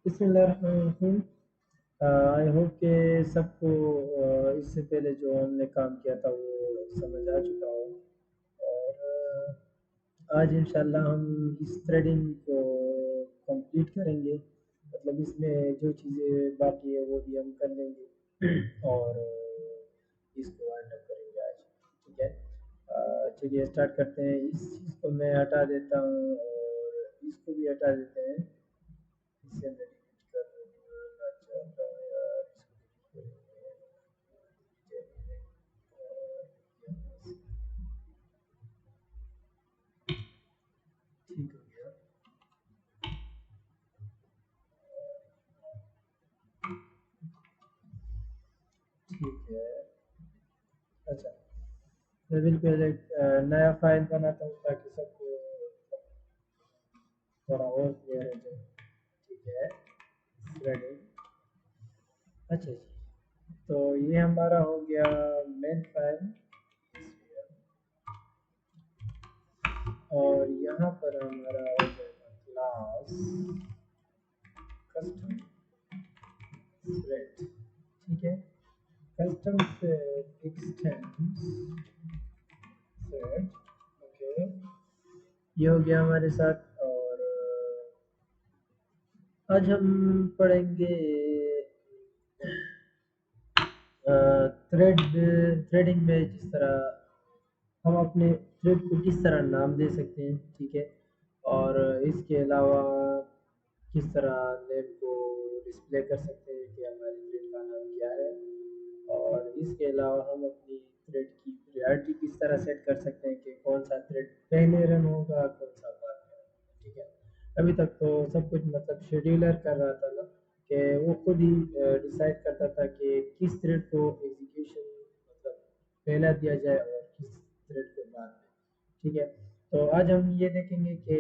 बिस्मिल्लाहिर्रहमानिर्रहीम। I hope कि सबको इससे पहले जो हमने काम किया था वो समझ आ चुका हो। और आज इंशाल्लाह हम इस थ्रेडिंग को कंप्लीट करेंगे। मतलब इसमें जो चीज़ें बाकी है वो भी हम कर लेंगे और इसको वाइंड अप करेंगे आज। ठीक है, चलिए स्टार्ट करते हैं। इस चीज़ को मैं हटा देता हूँ और इसको भी हटा देते हैं। इसे मैं डिलीट कर देना चाहता हूँ यार, इसको डिलीट करेंगे। ठीक हो गया। ठीक है, अच्छा, मैं बिल्कुल एक नया फाइल बनाता हूँ ताकि सबको थोड़ा और क्लियर हो जाए। ठीक है, थ्रेडिंग। अच्छा जी, तो ये हमारा हो गया मेन फाइल और यहाँ पर हमारा हो जाएगा क्लास कस्टम थ्रेड। ठीक है, custom thread x tends thread. Okay, ये हो गया हमारे साथ। और आज हम पढ़ेंगे थ्रेडिंग में जिस तरह हम अपने थ्रेड को किस तरह नाम दे सकते हैं। ठीक है, और इसके अलावा किस तरह नेम को डिस्प्ले कर सकते हैं कि हमारे थ्रेड का नाम क्या है। और इसके अलावा हम अपनी थ्रेड की प्रायोरिटी किस तरह सेट कर सकते हैं कि कौन सा थ्रेड पहले रन होगा, कौन सा बाद में होगा। ठीक है, अभी तक तो सब कुछ मतलब शेड्यूलर कर रहा था ना, कि वो खुद ही डिसाइड करता था कि किस थ्रेड को एग्जीक्यूशन मतलब पहला दिया जाए और किस थ्रेड को बाद में। ठीक है, तो आज हम ये देखेंगे कि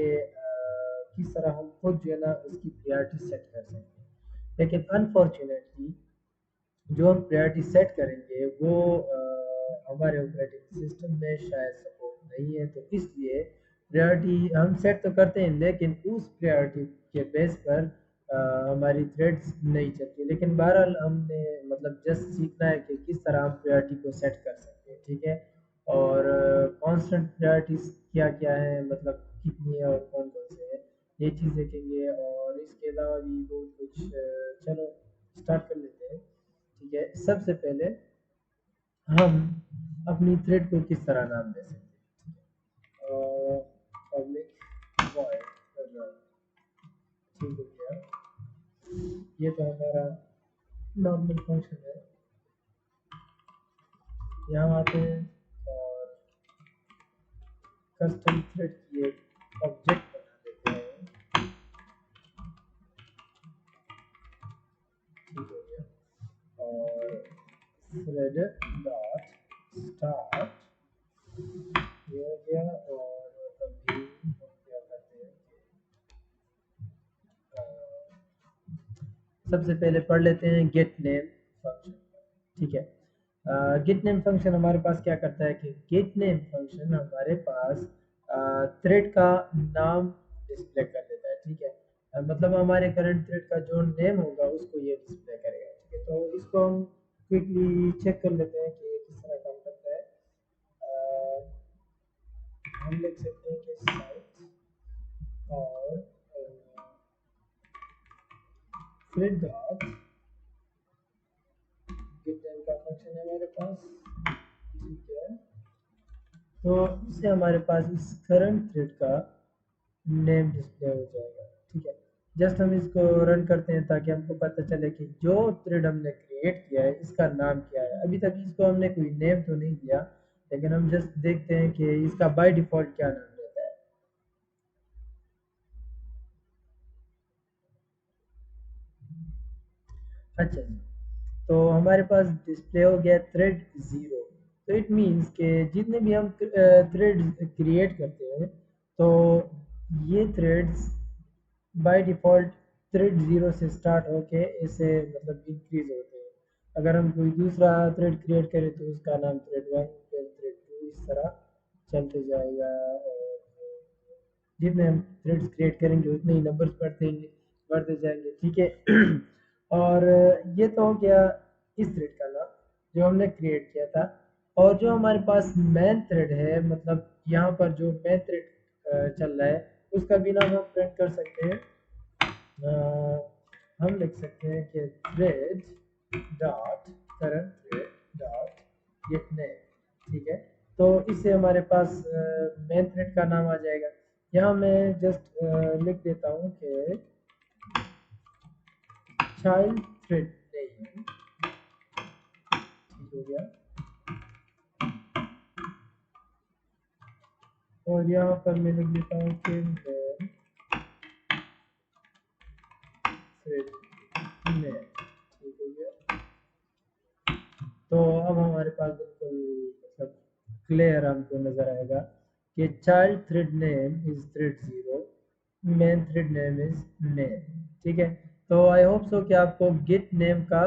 किस तरह हम खुद जो है ना उसकी प्रायोरिटी सेट कर सकते हैं। लेकिन अनफॉर्चुनेटली जो हम प्रायोरिटी सेट करेंगे वो हमारे ऑपरेटिंग सिस्टम में शायद सपोर्ट नहीं है। तो इसलिए प्रायोरिटी हम सेट तो करते हैं लेकिन उस प्रायोरिटी के बेस पर हमारी थ्रेड्स नहीं चलती। लेकिन बहरहाल हमने मतलब जस्ट सीखना है कि किस तरह हम प्रायोरिटी को सेट कर सकते हैं। ठीक है, और कांस्टेंट प्रायोरिटीज क्या क्या है, मतलब कितनी है और कौन कौन से हैं, ये चीज़ देखेंगे। और इसके अलावा भी बहुत कुछ चलो स्टार्ट कर लेते हैं। ठीक है, सबसे पहले हम अपनी थ्रेड को किस तरह नाम दे सकते हैं। Public void run. ठीक हो गया, ये तो हमारा नॉर्मल फंक्शन है। यहाँ आते हैं और कस्टम थ्रेड की एक ऑब्जेक्ट बना देते हैं। ठीक हो गया, और थ्रेड डॉट स्टार्ट ये हो गया। और अभी हम क्या करते हैं कि सबसे पहले पढ़ लेते हैं गेट नेम फंक्शन। ठीक है, गेट नेम फंक्शन हमारे पास क्या करता है कि गेट नेम फंक्शन हमारे पास थ्रेड का नाम डिस्प्ले कर देता है। ठीक है, मतलब हमारे करंट थ्रेड का जो नेम होगा उसको ये डिस्प्ले करेगा। ठीक है, तो इसको हम क्विकली चेक कर लेते हैं कि किस तरह काम करता है। हम लिख सकते हैं कि साइट और थ्रेड डॉट गेट नेम का फंक्शन है हमारे पास। ठीक है, तो इससे हमारे पास इस करंट थ्रेड का नेम डिस्प्ले हो जाएगा। ठीक है, जस्ट हम इसको रन करते हैं ताकि हमको पता चले कि जो थ्रेड हमने क्रिएट किया है इसका नाम क्या है। अभी तक इसको हमने कोई नेम तो नहीं दिया, लेकिन हम जस्ट देखते हैं कि इसका बाय डिफॉल्ट क्या नाम रहता है। अच्छा जी, तो हमारे पास डिस्प्ले हो गया थ्रेड ज़ीरो। तो इट मीन्स कि जितने भी हम थ्रेड क्रिएट करते हैं तो ये threads by default thread zero से स्टार्ट होके ऐसे मतलब इंक्रीज़ होते हैं। अगर हम कोई दूसरा थ्रेड क्रिएट करें तो उसका नाम थ्रेड वन, फिर थ्रेड टू, इस तरह चलते जाएगा। और जितने हम थ्रेड्स क्रिएट करेंगे उतने ही नंबर्स बढ़ते हैं। बढ़ते जाएंगे, ठीक है। और ये तो हो गया इस थ्रेड का नाम जो हमने क्रिएट किया था। और जो हमारे पास मेन थ्रेड है, मतलब यहाँ पर जो मेन थ्रेड चल रहा है, उसका भी नाम हम प्रिंट कर सकते हैं। हम लिख सकते हैं कि thread dot current thread dot gate name, ठीक है। तो इससे हमारे पास मेन थ्रेड का नाम आ जाएगा। यहाँ मैं जस्ट लिख देता हूँ कि चाइल्ड थ्रेड नेम, ठीक हो गया। और यहाँ पर मैं लिख देता हूँ कि मेन थ्रेड नेम, ठीक हो गया। तो अब हमारे पास बिल्कुल मतलब क्लियर हमको नज़र आएगा कि child thread name is thread 0, main thread name is main, ठीक है। तो आई होप सो कि आपको गिट नेम का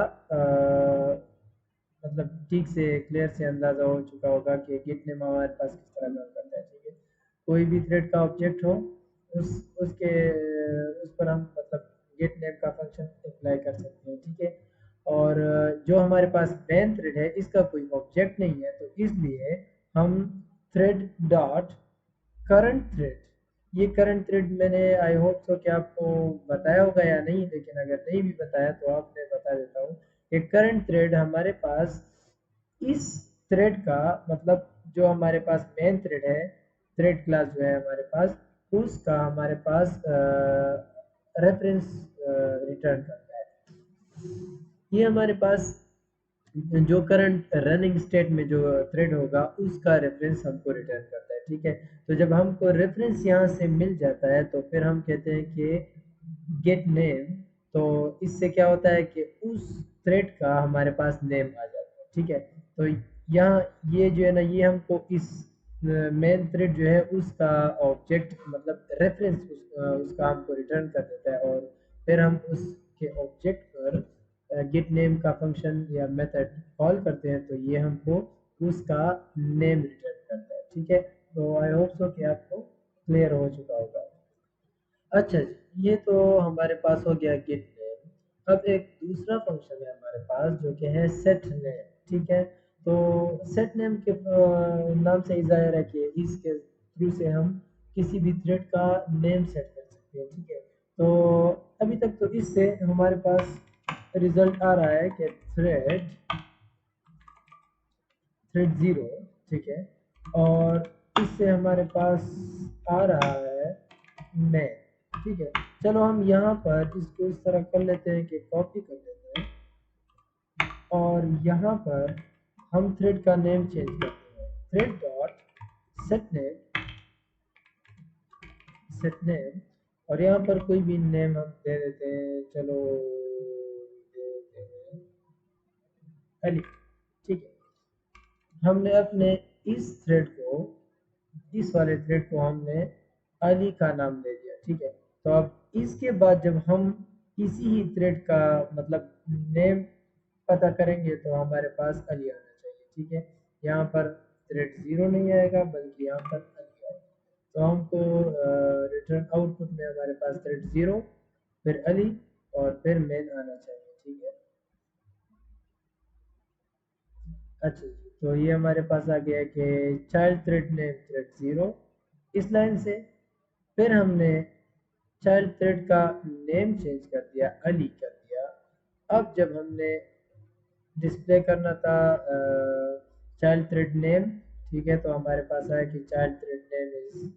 मतलब ठीक से क्लियर से अंदाज़ा हो चुका होगा कि गिट नेम हमारे पास किस तरह काम करता है, ठीक है। कोई भी थ्रेड का ऑब्जेक्ट हो, उस उसके उस पर हम मतलब गेट नेम का फंक्शन अप्लाई कर सकते हैं, ठीक है। और जो हमारे पास मेन थ्रेड है, इसका कोई ऑब्जेक्ट नहीं है, तो इसलिए हम थ्रेड डॉट करंट थ्रेड, ये करंट थ्रेड मैंने आई होप सो कि आपको बताया होगा या नहीं, लेकिन अगर नहीं भी बताया तो आप मैं बता देता हूँ कि करंट थ्रेड हमारे पास इस थ्रेड का मतलब जो हमारे पास मेन थ्रेड है, थ्रेड क्लास जो है हमारे पास, उसका हमारे पास रेफरेंस रिटर्न करता है। ये हमारे पास जो करंट रनिंग स्टेट में जो थ्रेड होगा उसका रेफरेंस हमको रिटर्न करता है, ठीक है। तो जब हमको रेफरेंस यहाँ से मिल जाता है तो फिर हम कहते हैं कि गेट नेम। तो इससे क्या होता है कि उस थ्रेड का हमारे पास नेम आ जाता है, ठीक है। तो यहाँ ये जो है ना, ये हमको इस मेन थ्रेड जो है उसका ऑब्जेक्ट मतलब रेफरेंस उसका हमको रिटर्न कर देता है। और फिर हम उसके ऑब्जेक्ट पर गेट नेम का फंक्शन या मेथड कॉल करते हैं, तो ये हमको उसका नेम रिटर्न करता है, ठीक है। तो आई होप सो कि आपको क्लियर हो चुका होगा। अच्छा जी, ये तो हमारे पास हो गया गेट नेम। अब एक दूसरा फंक्शन है हमारे पास जो कि है सेट नेम, ठीक है। तो सेट नेम के नाम से ही जाहिर है कि इसके थ्रू से हम किसी भी थ्रेड का नेम सेट कर सकते हैं, ठीक है। तो अभी तक तो इससे हमारे पास रिजल्ट आ रहा है कि थ्रेड थ्रेड 0, ठीक है। और इससे हमारे पास आ रहा है नेम, ठीक है। चलो हम यहाँ पर इसको इस तरह कर लेते हैं कि कॉपी कर लेते हैं और यहाँ पर हम थ्रेड का नेम चेंज करते हैं, थ्रेड डॉट सेट नेम। और यहाँ पर कोई भी नेम हम दे देते हैं, चलो दे देते हैं अली, ठीक है। हमने अपने इस थ्रेड को, इस वाले थ्रेड को हमने अली का नाम दे दिया, ठीक है। तो अब इसके बाद जब हम किसी ही थ्रेड का मतलब नेम पता करेंगे तो हमारे पास अली आना चाहिए, ठीक है। यहाँ पर थ्रेड 0 नहीं आएगा बल्कि यहाँ पर अली आएगा। तो हमको रिटर्न आउटपुट में हमारे पास थ्रेड 0, फिर अली और फिर मेन आना चाहिए, ठीक है। अच्छा जी, तो ये हमारे पास आ गया कि चाइल्ड थ्रेड नेम थ्रेड 0 इस लाइन से। फिर हमने चाइल्ड थ्रेड का नेम चेंज कर दिया, अली कर दिया। अब जब हमने डिस्प्ले करना था चाइल्ड थ्रेड नेम, ठीक है, तो हमारे पास आया कि child thread name is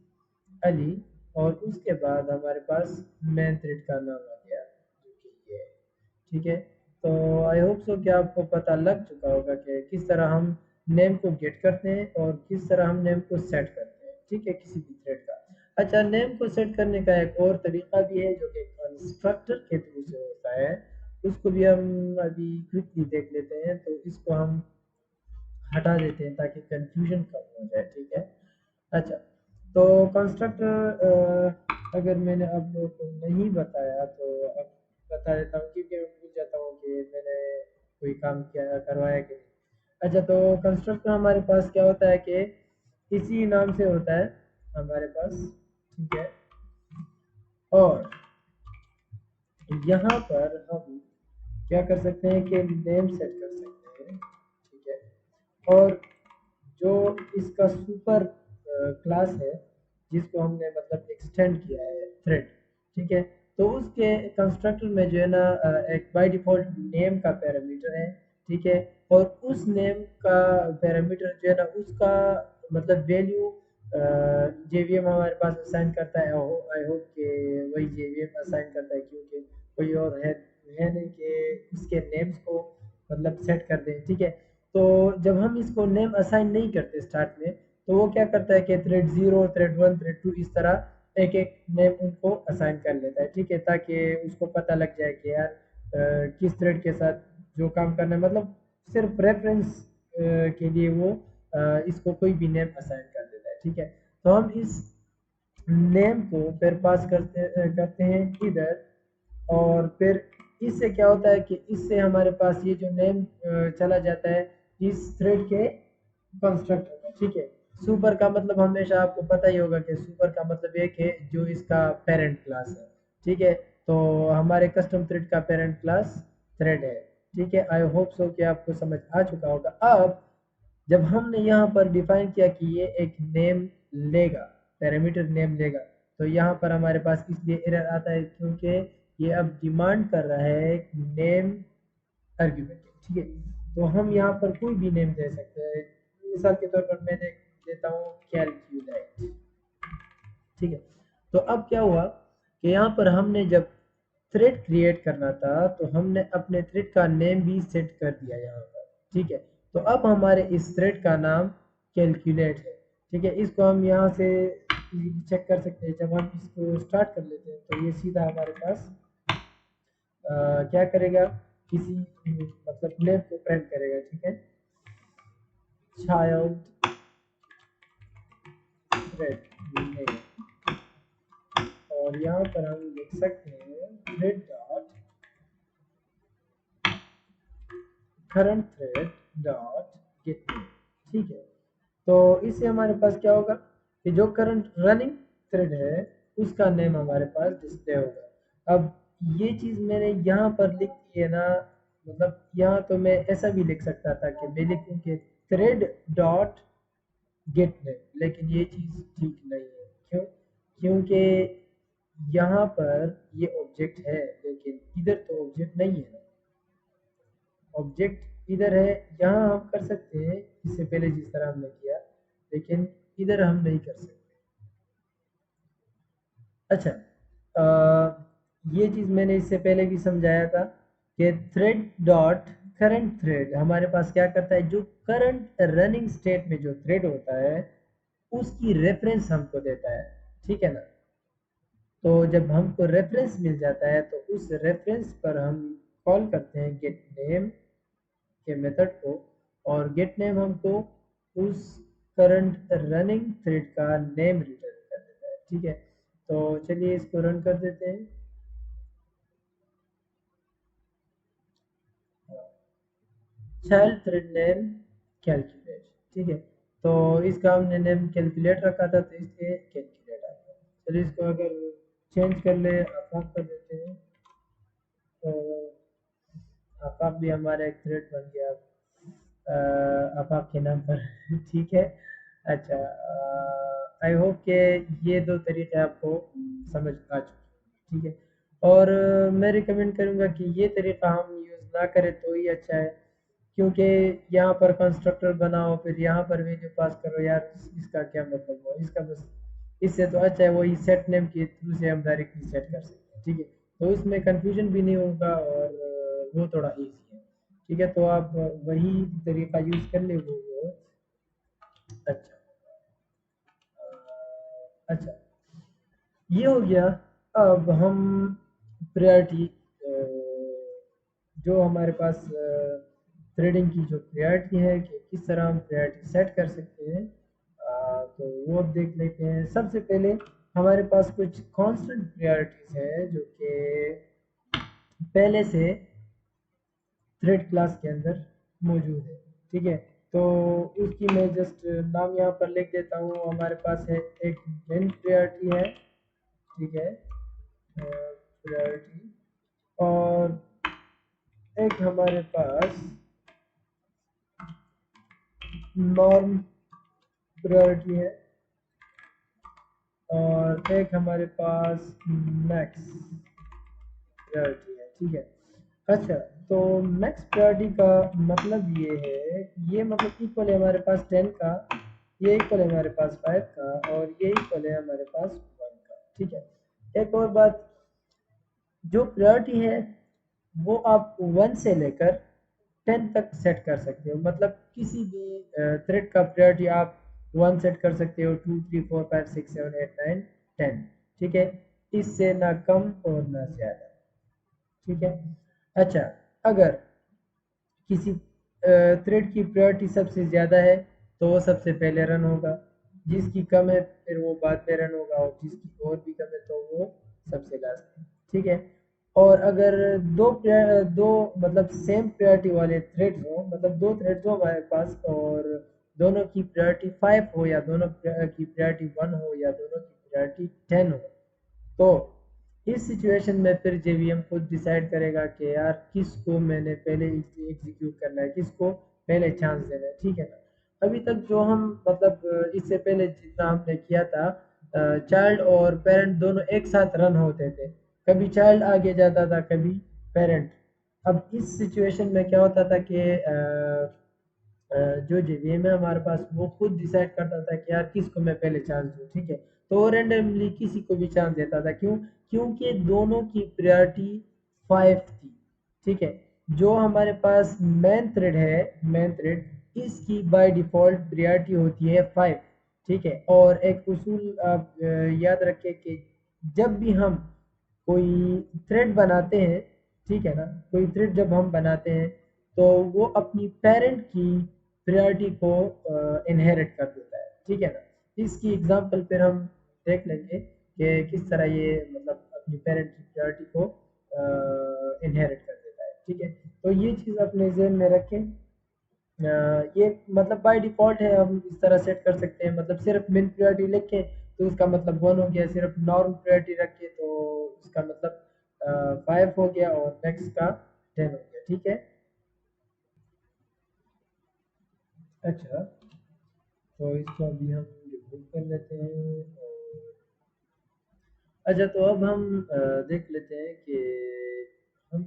Ali. और उसके बाद हमारे पास मेन थ्रेड का नाम आ गया जो कि ये है, ठीक है। तो आई होप सो कि आपको पता लग चुका होगा कि किस तरह हम नेम को गेट करते हैं और किस तरह हम नेम को सेट करते हैं, ठीक है, किसी भी थ्रेड का। अच्छा, नेम को सेट करने का एक और तरीका भी है जो कि कंस्ट्रक्टर के थ्रू से होता है, उसको भी हम अभी क्विकली देख लेते हैं। तो इसको हम हटा देते हैं ताकि कंफ्यूजन कम हो जाए, ठीक है। अच्छा, तो कंस्ट्रक्टर अगर मैंने आप लोगों को नहीं बताया तो अब बता देता हूँ, क्योंकि मैं भूल जाता हूँ कि मैंने कोई काम किया करवाया कि नहीं। अच्छा, तो कंस्ट्रक्टर हमारे पास क्या होता है कि इसी नाम से होता है हमारे पास, ठीक है। और यहाँ पर हम क्या कर सकते हैं कि नेम सेट कर सकते हैं, ठीक है। और जो इसका सुपर क्लास है जिसको हमने मतलब एक्सटेंड किया है थ्रेड, ठीक है। तो उसके कंस्ट्रक्टर में जो है ना एक बाय डिफॉल्ट नेम का पैरामीटर है, ठीक है। और उस नेम का पैरामीटर जो है ना उसका मतलब वैल्यू जेवीएम हमारे पास असाइन करता है। आई होप कि वही जेवीएम असाइन करता है, क्योंकि कोई और है नहीं कि इसके नेम्स को मतलब सेट कर दें, ठीक है। तो जब हम इसको नेम असाइन नहीं करते स्टार्ट में, तो वो क्या करता है कि थ्रेड 0, थ्रेड 1, थ्रेड 2 इस तरह एक एक नेम उनको असाइन कर लेता है, ठीक है। ताकि उसको पता लग जाए कि यार किस थ्रेड के साथ जो काम करना है, मतलब सिर्फ रेफरेंस के लिए वो इसको कोई भी नेम असाइन कर देता है, ठीक है। तो हम इस नेम को फिर पास करते हैं इधर। और फिर इससे क्या होता है कि इससे हमारे पास ये जो नेम चला जाता है इस थ्रेड के कंस्ट्रक्टर में, ठीक है। सुपर का मतलब हमेशा आपको पता ही होगा कि सुपर का मतलब एक है जो इसका पेरेंट क्लास है, ठीक है। तो हमारे कस्टम थ्रेड का पेरेंट क्लास थ्रेड है, ठीक है। आई होप सो कि आपको समझ आ चुका होगा। अब जब हमने यहाँ पर डिफाइन किया कि ये एक नेम लेगा, पैरामीटर नेम लेगा, तो यहाँ पर हमारे पास इसलिए एरर आता है क्योंकि ये अब डिमांड कर रहा है एक नेम आर्ग्यूमेंट, ठीक है। तो हम यहाँ पर कोई भी नेम दे सकते हैं। मिसाल के तौर पर मैं देता हूँ कैलकुलेट, ठीक है। तो अब क्या हुआ कि यहाँ पर हमने जब थ्रेड क्रिएट करना था तो हमने अपने थ्रेड का नेम भी सेट कर दिया यहाँ पर, ठीक है। तो अब हमारे इस थ्रेड का नाम कैलकुलेट है, ठीक है। इसको हम यहाँ से चेक कर सकते हैं। जब हम इसको स्टार्ट कर लेते हैं तो ये सीधा हमारे पास क्या करेगा, किसी मतलब नेम को प्रिंट करेगा, ठीक है। चाइल्ड थ्रेड नेम, और यहाँ पर हम लिख सकते हैं thread dot current thread dot gate name, ठीक है। तो इससे हमारे पास क्या होगा कि जो करंट रनिंग थ्रेड है उसका नेम हमारे पास डिस्प्ले होगा। अब ये चीज़ मैंने यहाँ पर लिख दी है ना, मतलब यहाँ तो मैं ऐसा भी लिख सकता था कि मैं लिखूँ कि थ्रेड डॉट गेट नेम, लेकिन ये चीज़ ठीक नहीं है। क्यों? क्योंकि यहाँ पर ये ऑब्जेक्ट है लेकिन इधर तो ऑब्जेक्ट नहीं है। ऑब्जेक्ट इधर है, यहाँ हम कर सकते हैं इससे पहले जिस तरह हमने किया, लेकिन इधर हम नहीं कर सकते। अच्छा, ये चीज़ मैंने इससे पहले भी समझाया था कि थ्रेड डॉट करंट थ्रेड हमारे पास क्या करता है, जो करंट रनिंग स्टेट में जो थ्रेड होता है उसकी रेफरेंस हमको देता है, ठीक है ना। तो जब हमको रेफरेंस मिल जाता है तो उस रेफरेंस पर हम कॉल करते हैं गेट नेम के मेथड को, और गेट नेम हमको उस करंट रनिंग थ्रेड का नेम रिटर्न कर देता है, ठीक है। तो चलिए इसको रन कर देते हैं। चाइल्ड थ्रेड नेम कैलकुलेट, ठीक है। तो इसका हमने नेम कैलकुलेट रखा था तो इसलिए कैलकुलेट आ गया। चलिए इसको अगर चेंज कर ले आफाक कर देते हैं तो आफाक भी हमारा एक थ्रेड बन गया आफाक के नाम पर ठीक है। अच्छा, आई होप के ये दो तरीके आपको समझ आ चुके हैं, ठीक है। और मैं रिकमेंड करूँगा कि ये तरीका हम यूज़ ना करें तो ही अच्छा है, क्योंकि यहाँ पर कंस्ट्रक्टर बनाओ फिर यहाँ पर वैल्यू पास करो, यार इसका क्या मतलब हो इसका, बस इससे तो अच्छा है वही सेट नेम के थ्रू से हम डायरेक्टली सेट कर सकते हैं, ठीक है। तो इसमें कंफ्यूजन भी नहीं होगा और वो थोड़ा ईजी है, ठीक है। तो आप वही तरीका यूज़ कर ले, वो अच्छा। अच्छा, ये हो गया। अब हम प्रायोरिटी जो हमारे पास थ्रेडिंग की जो प्रायोरिटी है कि किस तरह हम प्रायोरिटी सेट कर सकते हैं, तो वो अब देख लेते हैं। सबसे पहले हमारे पास कुछ कांस्टेंट प्रायोरिटीज है जो कि पहले से थ्रेड क्लास के अंदर मौजूद है, ठीक है। तो उसकी मैं जस्ट नाम यहाँ पर लिख देता हूँ। हमारे पास है एक मेन प्रायोरिटी है, ठीक है, प्रायोरिटी एक हमारे पास नॉर्म प्रायोरिटी है और एक हमारे पास मैक्स प्रायोरिटी है, ठीक है। अच्छा, तो मैक्स प्रायोरिटी का मतलब ये है, ये मतलब इक्वल है हमारे पास 10 का, ये इक्वल है हमारे पास 5 का और ये इक्वल है हमारे पास 1 का, ठीक है। एक और बात, जो प्रायोरिटी है वो आप 1 से लेकर 10 तक सेट कर सकते हो, मतलब किसी भी थ्रेड का प्रायोरिटी आप 1 सेट कर सकते हो, 2 3 4 5 6 7 8 9 10, ठीक है। इससे ना कम और ना ज़्यादा, ठीक है। अच्छा, अगर किसी थ्रेड की प्रायोरिटी सबसे ज़्यादा है तो वो सबसे पहले रन होगा, जिसकी कम है फिर वो बाद में रन होगा और जिसकी और भी कम है तो वो सबसे लास्ट में, ठीक है। और अगर दो मतलब सेम प्रायोरिटी वाले थ्रेड्स हो, मतलब दो थ्रेड्स हो हमारे पास और दोनों की प्रायोरिटी 5 हो या दोनों की प्रायोरिटी 1 हो या दोनों की प्रायोरिटी 10 हो, तो इस सिचुएशन में फिर जेवीएम खुद डिसाइड करेगा कि यार किसको मैंने पहले एग्जीक्यूट करना है, किसको पहले चांस देना है, ठीक है ना। अभी तक जो हम मतलब इससे पहले जितना हमने किया था, चाइल्ड और पेरेंट दोनों एक साथ रन होते थे, कभी चाइल्ड आगे जाता था कभी पेरेंट। अब इस सिचुएशन में क्या होता था कि जो जेवीएम है हमारे पास वो खुद डिसाइड करता था कि यार किसको मैं पहले चांस दूँ, ठीक है। तो वो रेंडमली किसी को भी चांस देता था, क्यों? क्योंकि दोनों की प्रायोरिटी 5 थी, ठीक है। जो हमारे पास मेन थ्रेड है, मेन थ्रेड, इसकी बाय डिफ़ॉल्ट प्रायोरिटी होती है 5, ठीक है। और एक उसूल आप याद रखें कि जब भी हम कोई थ्रेड बनाते हैं, ठीक है ना, कोई थ्रेड जब हम बनाते हैं तो वो अपनी पेरेंट की प्रायोरिटी को इनहेरिट कर देता है, ठीक है ना। इसकी एग्जांपल फिर हम देख लेंगे कि किस तरह ये मतलब अपनी पेरेंट की प्रायोरिटी को इनहेरिट कर देता है, ठीक है। तो ये चीज़ अपने जहन में रखें। ये मतलब बाय डिफ़ॉल्ट है, हम इस तरह सेट कर सकते हैं, मतलब सिर्फ मिन प्रायोरिटी लिखें तो उसका मतलब 1 हो गया, सिर्फ नॉर्म प्रायोरिटी रखें तो उसका मतलब 5 हो गया और मैक्स का 10 हो गया, ठीक है। अच्छा, तो इसको अभी हम रिमूव कर लेते हैं और अच्छा, तो अब हम देख लेते हैं कि हम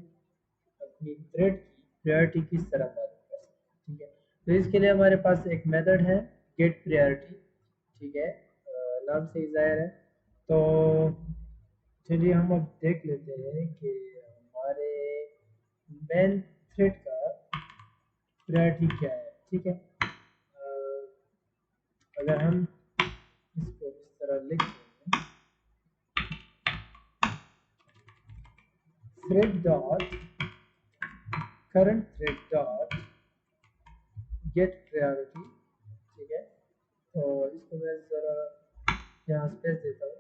अपनी थ्रेड की प्रायोरिटी किस तरह मालूम कर सकते हैं, ठीक है। तो इसके लिए हमारे पास एक मेथड है गेट प्रायोरिटी, ठीक है, नाम से ही जाहिर है। तो चलिए हम अब देख लेते हैं कि हमारे मेन थ्रेड का प्रायोरिटी क्या है, ठीक है। अगर हम इसको इस तरह लिख दें, thread dot current thread dot gate priority, ठीक है। तो इसको मैं ज़रा यहाँ स्पेस देता हूँ।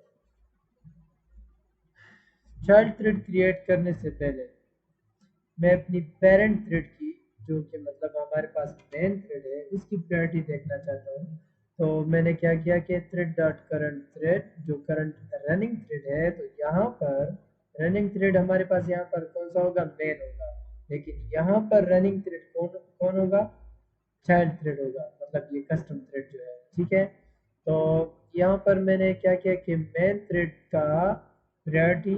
चाइल्ड थ्रेड क्रिएट करने से पहले मैं अपनी पेरेंट थ्रेड की, जो कि मतलब हमारे पास मेन थ्रेड है, उसकी प्रायोरिटी देखना चाहता हूँ। तो मैंने क्या किया कि थ्रेड डॉट करंट थ्रेड, जो करंट रनिंग थ्रेड है, तो यहाँ पर रनिंग थ्रेड हमारे पास यहाँ पर कौन सा होगा? मेन होगा। लेकिन यहाँ पर रनिंग थ्रेड कौन कौन होगा? चाइल्ड थ्रेड होगा, मतलब ये कस्टम थ्रेड जो है, ठीक है। तो यहाँ पर मैंने क्या किया कि मेन थ्रेड का प्रायोरिटी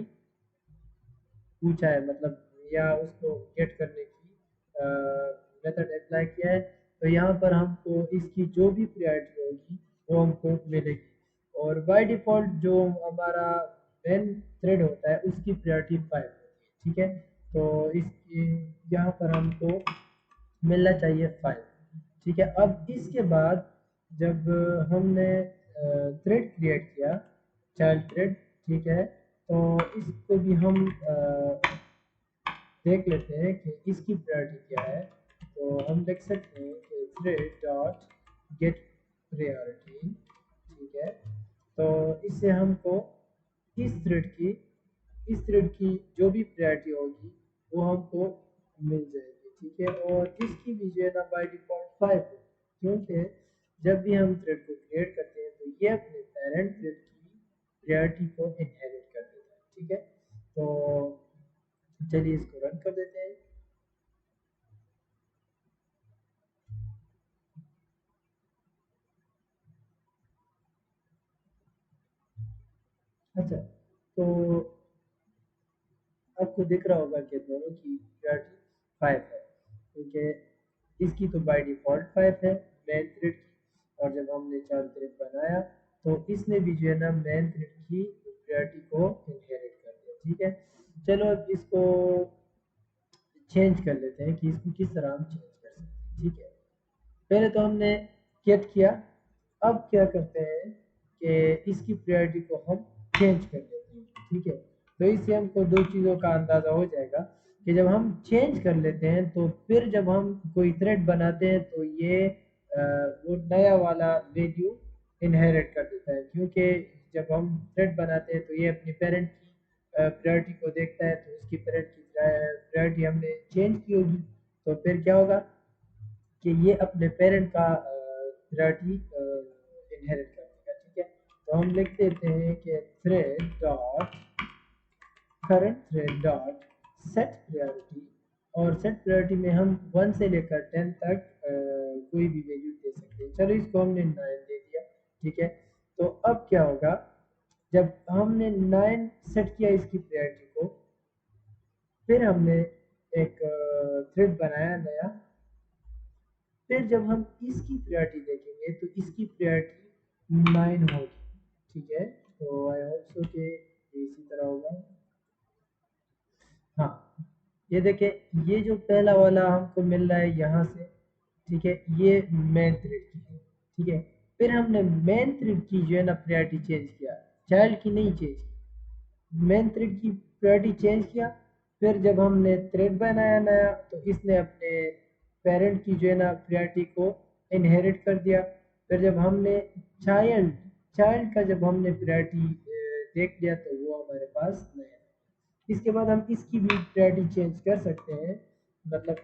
पूछा है, मतलब या उसको गेट करने की मेथड अप्लाई किया है। तो यहाँ पर हमको इसकी जो भी प्रायोरिटी होगी वो हमको मिलेगी, और बाय डिफ़ॉल्ट जो हमारा मेन थ्रेड होता है उसकी प्रायोरिटी 5 होती है, ठीक है। तो इसकी यहाँ पर हमको मिलना चाहिए 5, ठीक है। अब इसके बाद जब हमने थ्रेड क्रिएट किया, चाइल्ड थ्रेड, ठीक है, तो इसको भी हम देख लेते हैं कि इसकी प्रायोरिटी क्या है। तो हम देख सकते हैं कि थ्रेड डॉट गेट प्रायोरिटी, ठीक है। तो इससे हमको इस थ्रेड की जो भी प्रायोरिटी होगी वो हमको मिल जाएगी, ठीक है। और इसकी भी जो है ना बाय डिफ़ॉल्ट 5 है, क्योंकि जब भी हम थ्रेड को क्रिएट करते हैं तो ये अपने पेरेंट थ्रेड की प्रायोरिटी को इनहेरिट कर देता है, ठीक है। तो चलिए इसको रन कर देते हैं। अच्छा, तो आपको दिख रहा होगा कि दोनों की प्रायोरिटी 5 है, क्योंकि इसकी तो बाय डिफ़ॉल्ट 5 है मेन थ्रेड की, और जब हमने चाइल्ड थ्रेड बनाया तो इसने भी जो है ना मेन थ्रेड की प्रायोरिटी को इनहेरिट कर दिया। ठीक है, चलो अब इसको चेंज कर लेते हैं कि इसको किस तरह हम चेंज कर सकते हैं। ठीक है, पहले तो हमने गेट किया, अब क्या करते हैं कि इसकी प्रायोरिटी को हम चेंज कर लेते हैं। ठीक है, तो इससे हमको दो चीज़ों का अंदाज़ा हो जाएगा कि जब हम चेंज कर लेते हैं तो फिर जब हम कोई थ्रेड बनाते हैं तो ये वो नया वाला वैल्यू इनहेरिट कर देता है, क्योंकि जब हम थ्रेड बनाते हैं तो ये अपनी पेरेंट की प्रायोरिटी को देखता है, तो उसकी पेरेंट की प्रायोरिटी हमने चेंज की होगी, तो फिर क्या होगा कि ये अपने पेरेंट का प्रायोरिटी इनहेरिट कर देगा। ठीक है, तो हम लिख देते हैं कि thread dot current thread dot set priority, और सेट प्रायोरिटी में हम 1 से लेकर 10 तक कोई भी वैल्यू दे सकते हैं। चलो इसको हमने 9 दे दिया। ठीक है, तो अब क्या होगा, जब हमने 9 सेट किया इसकी प्रायोरिटी को, फिर हमने एक थ्रेड बनाया नया, फिर जब हम इसकी प्रायोरिटी देखेंगे तो इसकी प्रायोरिटी 9 होगी। ठीक है, तो आई होप सो कि ये इसी तरह होगा। हाँ, ये देखिए, ये जो पहला वाला हमको मिल रहा है यहाँ से, ठीक है, ये मेन थ्रेड की है। ठीक है, फिर हमने मेन थ्रेड की जो है ना प्रायोरिटी चेंज किया, चाइल्ड की नहीं चेंज की, मेन थ्रेड की प्रायोरिटी चेंज किया। फिर जब हमने थ्रेड बनाया नया तो इसने अपने पेरेंट की जो है ना प्रायोरिटी को इनहेरिट कर दिया। फिर जब हमने चाइल्ड चाइल्ड का जब हमने प्रायोरिटी देख लिया तो वो हमारे पास नया। इसके बाद हम इसकी भी प्रायोरिटी चेंज कर सकते हैं, मतलब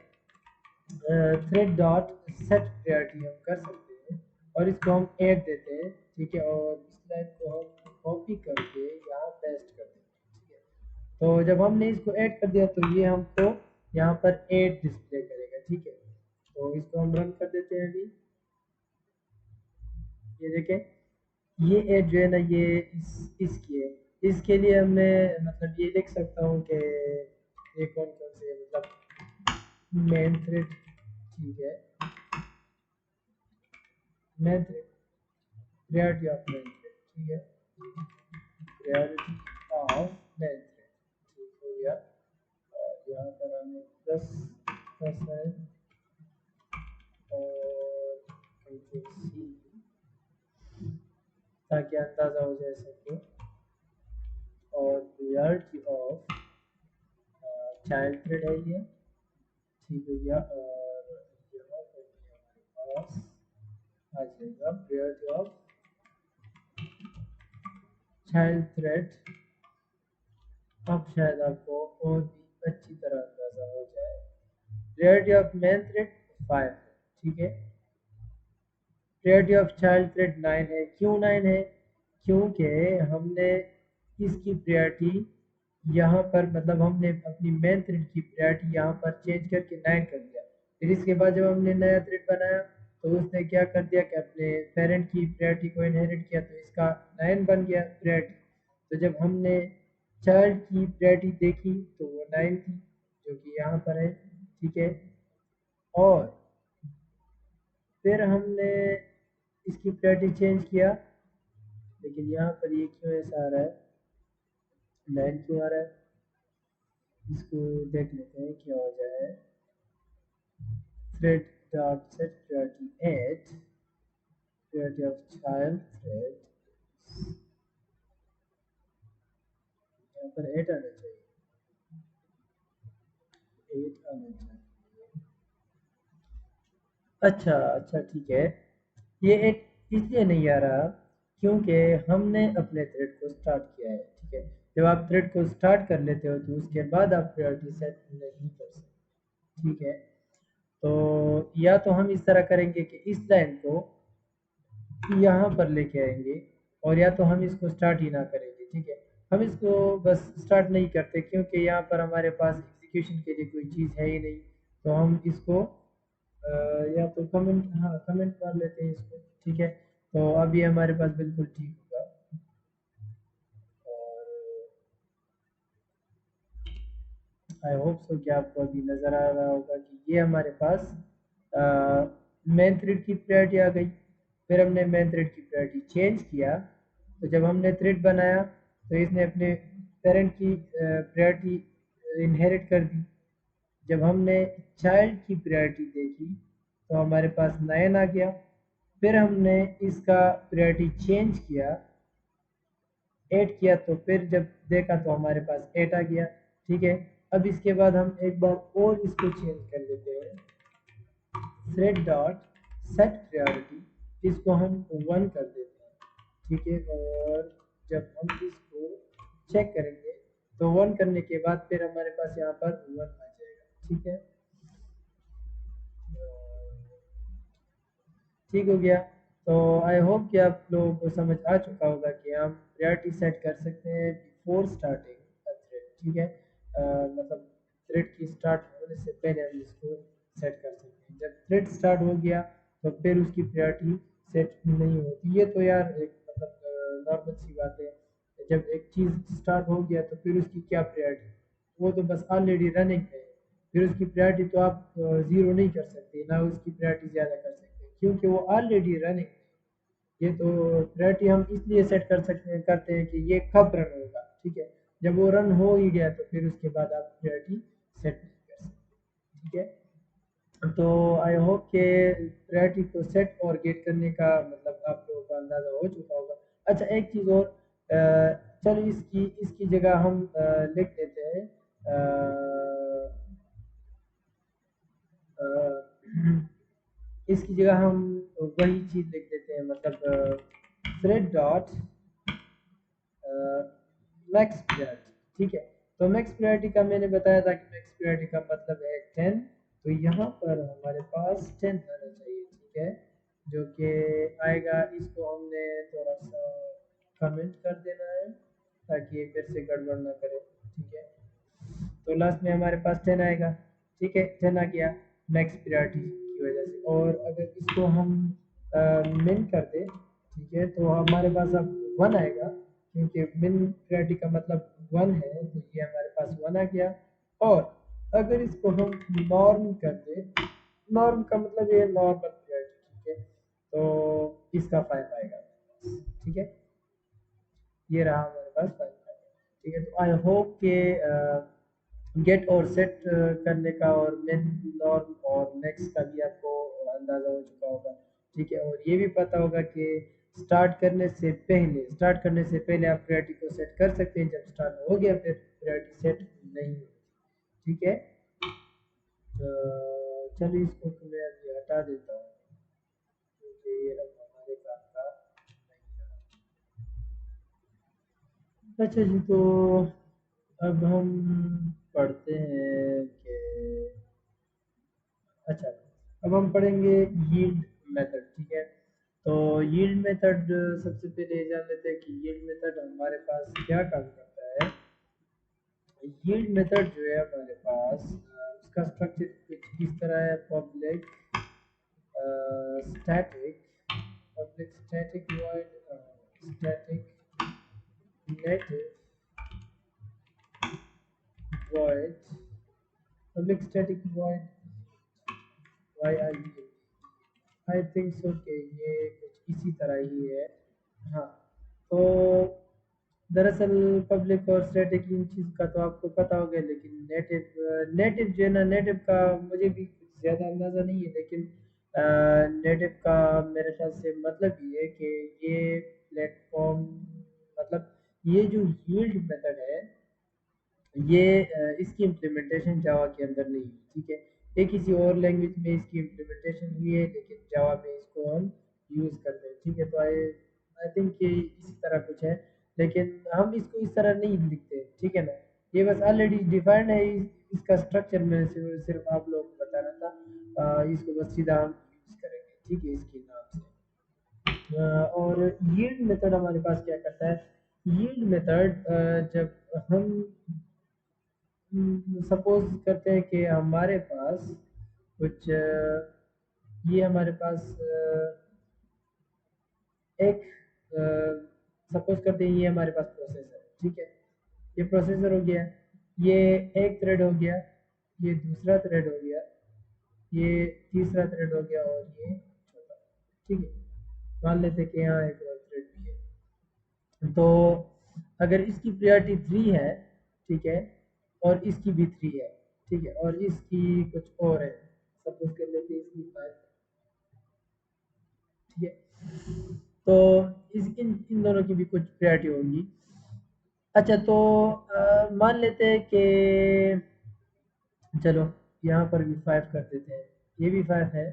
थ्रेड डॉट सेट प्रायोरिटी हम कर सकते हैं, और इसको हम ऐड देते हैं। ठीक है, और इस लाइन को हम कॉपी करके यहाँ पेस्ट कर देते हैं। ठीक है, तो जब हमने इसको ऐड कर दिया तो ये हमको यहाँ पर ऐड डिस्प्ले करेगा। ठीक है, तो इसको हम रन कर देते हैं अभी। ये देखें, ये ऐड जो है ना ये इसकी है, इसके लिए मैं मतलब ये लिख सकता हूँ कि ये कौन कौन से मतलब मेन थ्रेड। ठीक है, main thread priority of main thread. ठीक है, प्रायोरिटी ऑफ मेन थ्रेड, ठीक हो गया। और यहाँ पर हमें प्लस प्लस है, और कंट्रोल सी, ताकि अंदाज़ा हो जाए सबको। और प्रायोरिटी ऑफ चाइल्ड थ्रेड है ये, ठीक हो गया। और यहाँ पर भी हमारे पास आ जाएगा प्रायोरिटी ऑफ चाइल्ड थ्रेड। अब शायद आपको और भी अच्छी तरह अंदाजा हो जाए। प्रायोरिटी ऑफ मेन थ्रेड 5 है। ठीक है, प्रायोरिटी ऑफ चाइल्ड थ्रेड 9 है। क्यों 9 है? क्योंकि हमने इसकी प्रायोरिटी यहाँ पर मतलब हमने अपनी मेन थ्रेड की प्रायोरिटी यहाँ पर चेंज करके 9 कर दिया। फिर इसके बाद जब हमने नया थ्रेड बनाया तो उसने क्या कर दिया कि अपने पेरेंट की प्रायोरिटी को इनहेरिट किया, तो इसका 9 बन गया प्रायोरिटी। तो जब हमने चाइल्ड की प्रायोरिटी देखी तो वो 9 थी, जो कि यहाँ पर है। ठीक है, और फिर हमने इसकी प्रायोरिटी चेंज किया, लेकिन यहाँ पर ये क्यों ऐसा आ रहा है, 9 क्यों आ रहा है, इसको देख लेते हैं क्या हो जाए। Thread dot set priority 8, priority of child thread, यहाँ पर 8 आना चाहिए, 8 आना चाहिए। अच्छा अच्छा, ठीक है, ये 8 इसलिए नहीं आ रहा क्योंकि हमने अपने थ्रेड को स्टार्ट किया है। ठीक है, जब आप थ्रेड को स्टार्ट कर लेते हो तो उसके बाद आप प्रायोरिटी सेट नहीं कर सकते। ठीक है, तो या तो हम इस तरह करेंगे कि इस लाइन को यहाँ पर लेके आएंगे, और या तो हम इसको स्टार्ट ही ना करेंगे। ठीक है, हम इसको बस स्टार्ट नहीं करते क्योंकि यहाँ पर हमारे पास एग्जीक्यूशन के लिए कोई चीज़ है ही नहीं, तो हम इसको या तो कमेंट, हाँ कमेंट कर लेते हैं इसको। ठीक है, तो अब ये हमारे पास बिल्कुल ठीक होगा। आई होप सो कि आपको अभी नज़र आ रहा होगा कि ये हमारे पास मेन थ्रेड की प्रायोरिटी आ गई। फिर हमने मेन थ्रेड की प्रायोरिटी चेंज किया, तो जब हमने थ्रेड बनाया तो इसने अपने पेरेंट की प्रायोरिटी इनहेरिट कर दी। जब हमने चाइल्ड की प्रायोरिटी देखी तो हमारे पास 9 आ गया। फिर हमने इसका प्रायोरिटी चेंज किया, 8 किया, तो फिर जब देखा तो हमारे पास 8 आ गया। ठीक है, अब इसके बाद हम एक बार और इसको चेंज कर लेते हैं। थ्रेड डॉट सेट प्रायोरिटी, इसको हम 1 कर देते हैं। ठीक है, और जब हम इसको चेक करेंगे तो 1 करने के बाद फिर हमारे पास यहाँ पर 1 आ जाएगा। ठीक है, ठीक हो गया। तो आई होप कि आप लोगों को समझ आ चुका होगा कि हम प्रायोरिटी सेट कर सकते हैं बिफोर स्टार्टिंग थ्रेड। ठीक है, मतलब थ्रेड की स्टार्ट होने से पहले हम इसको सेट कर सकते हैं। जब थ्रेड स्टार्ट हो गया तो फिर उसकी प्रायोरिटी सेट नहीं होती। ये तो यार एक मतलब नॉर्मल सी बात है। जब एक चीज़ स्टार्ट हो गया तो फिर उसकी क्या प्रायोरिटी, वो तो बस ऑलरेडी रनिंग है। फिर उसकी प्रायोरिटी तो आप ज़ीरो नहीं कर सकते, ना उसकी प्रायोरिटी ज़्यादा कर सकते क्योंकि वो ऑलरेडी रनिंग है। ये तो प्रायोरिटी हम इसलिए सेट कर सकते हैं करते हैं कि ये कब रन होगा। ठीक है, जब वो रन हो ही गया तो फिर उसके बाद आप प्रायोरिटी सेट नहीं कर सकते। ठीक है, तो आई होप के प्रायोरिटी को सेट और गेट करने का मतलब आप लोगों का अंदाज़ा हो चुका होगा। अच्छा, एक चीज़ और, चलो इसकी इसकी जगह हम लिख देते हैं अ, इसकी जगह हम वही चीज़ लिख देते हैं, मतलब थ्रेड डॉट मैक्स प्रायोरिटी। ठीक है, तो मैक्स प्रायोरिटी का मैंने बताया था कि मैक्स प्रायोरिटी का मतलब है 10। तो यहाँ पर हमारे पास 10 आना चाहिए। ठीक है, जो कि आएगा, इसको हमने थोड़ा सा कमेंट कर देना है ताकि ये फिर से गड़बड़ ना करे। ठीक है, तो लास्ट में हमारे पास 10 आएगा। ठीक है, 10 आ गया मैक्स प्रायोरिटी की वजह से। और अगर इसको हम मिन कर दें, ठीक है, तो हमारे पास अब 1 आएगा क्योंकि मिन प्रायोरिटी का मतलब 1 है, तो ये हमारे पास 1 आ गया। और अगर इसको हम नॉर्म कर दें, नॉर्म का मतलब ये नॉर्मल प्रायोरिटी। ठीक है, तो इसका 5 आएगा। ठीक है, ये रहा हमारे पास 5 आएगा। ठीक है, तो आई होप के गेट और सेट करने का और मेन नॉर्म और मैक्स का भी आपको अंदाज़ा हो चुका होगा। ठीक है, और ये भी पता होगा कि स्टार्ट करने से पहले आप प्रायोरिटी को सेट कर सकते हैं। जब स्टार्ट हो गया फिर प्रायोरिटी सेट नहीं होती। ठीक है, चलिए इसको तो मैं अभी हटा देता हूँ क्योंकि ये अब हमारे काम का नहीं रहा। अच्छा जी, तो अब हम पढ़ते हैं कि अच्छा, अब हम पढ़ेंगे यील्ड मेथड। ठीक है, तो यील्ड मेथड सबसे पहले जान लेते हैं कि यील्ड मेथड हमारे पास क्या काम करता है। यील्ड मेथड जो है हमारे पास उसका स्ट्रक्चर कुछ इस तरह है। Static public static void static native void public static void why I I think so कि ये कुछ इसी तरह ही है। हाँ, तो दरअसल पब्लिक और स्टैटिक इन चीज़ का तो आपको पता होगा, लेकिन नेटिव नेटिव जो है ना, नेटिव का मुझे भी कुछ ज़्यादा अंदाज़ा नहीं है, लेकिन नेटिव का मेरे ख्याल से मतलब ये है कि ये प्लेटफॉर्म, मतलब ये जो यील्ड मेथड है, ये इसकी इम्प्लीमेंटेशन जावा के अंदर नहीं है। ठीक है, ये किसी और लैंग्वेज में इसकी इम्प्लीमेंटेशन हुई है, लेकिन जावा में इसको हम यूज़ करते हैं। ठीक है, तो आई आई थिंक ये इसी तरह कुछ है, लेकिन हम इसको इस तरह नहीं लिखते। ठीक है ना, ये बस ऑलरेडी डिफाइंड है। इसका स्ट्रक्चर मैं सिर्फ आप लोगों को बता रहा था। इसको बस सीधा हम यूज़ करेंगे। ठीक है, इसके नाम से। और यील्ड मेथड हमारे पास क्या करता है। यील्ड मेथड जब हम सपोज करते हैं कि हमारे पास कुछ ये हमारे पास एक सपोज करते हैं ये हमारे पास प्रोसेसर है। ठीक है, ये प्रोसेसर हो गया। ये एक थ्रेड हो गया, ये दूसरा थ्रेड हो गया, ये तीसरा थ्रेड हो गया और ये चौथा। ठीक है, मान लेते हैं कि यहाँ एक और थ्रेड भी है। तो अगर इसकी प्रायोरिटी 3 है, ठीक है, और इसकी भी 3 है, ठीक है, और इसकी कुछ और है, सपोज कर लेते हैं इसकी 5, ठीक है, तो इस इन दोनों की भी कुछ प्रायोरिटी होंगी। अच्छा, तो मान लेते हैं कि चलो यहाँ पर भी 5 कर देते हैं, ये भी 5 है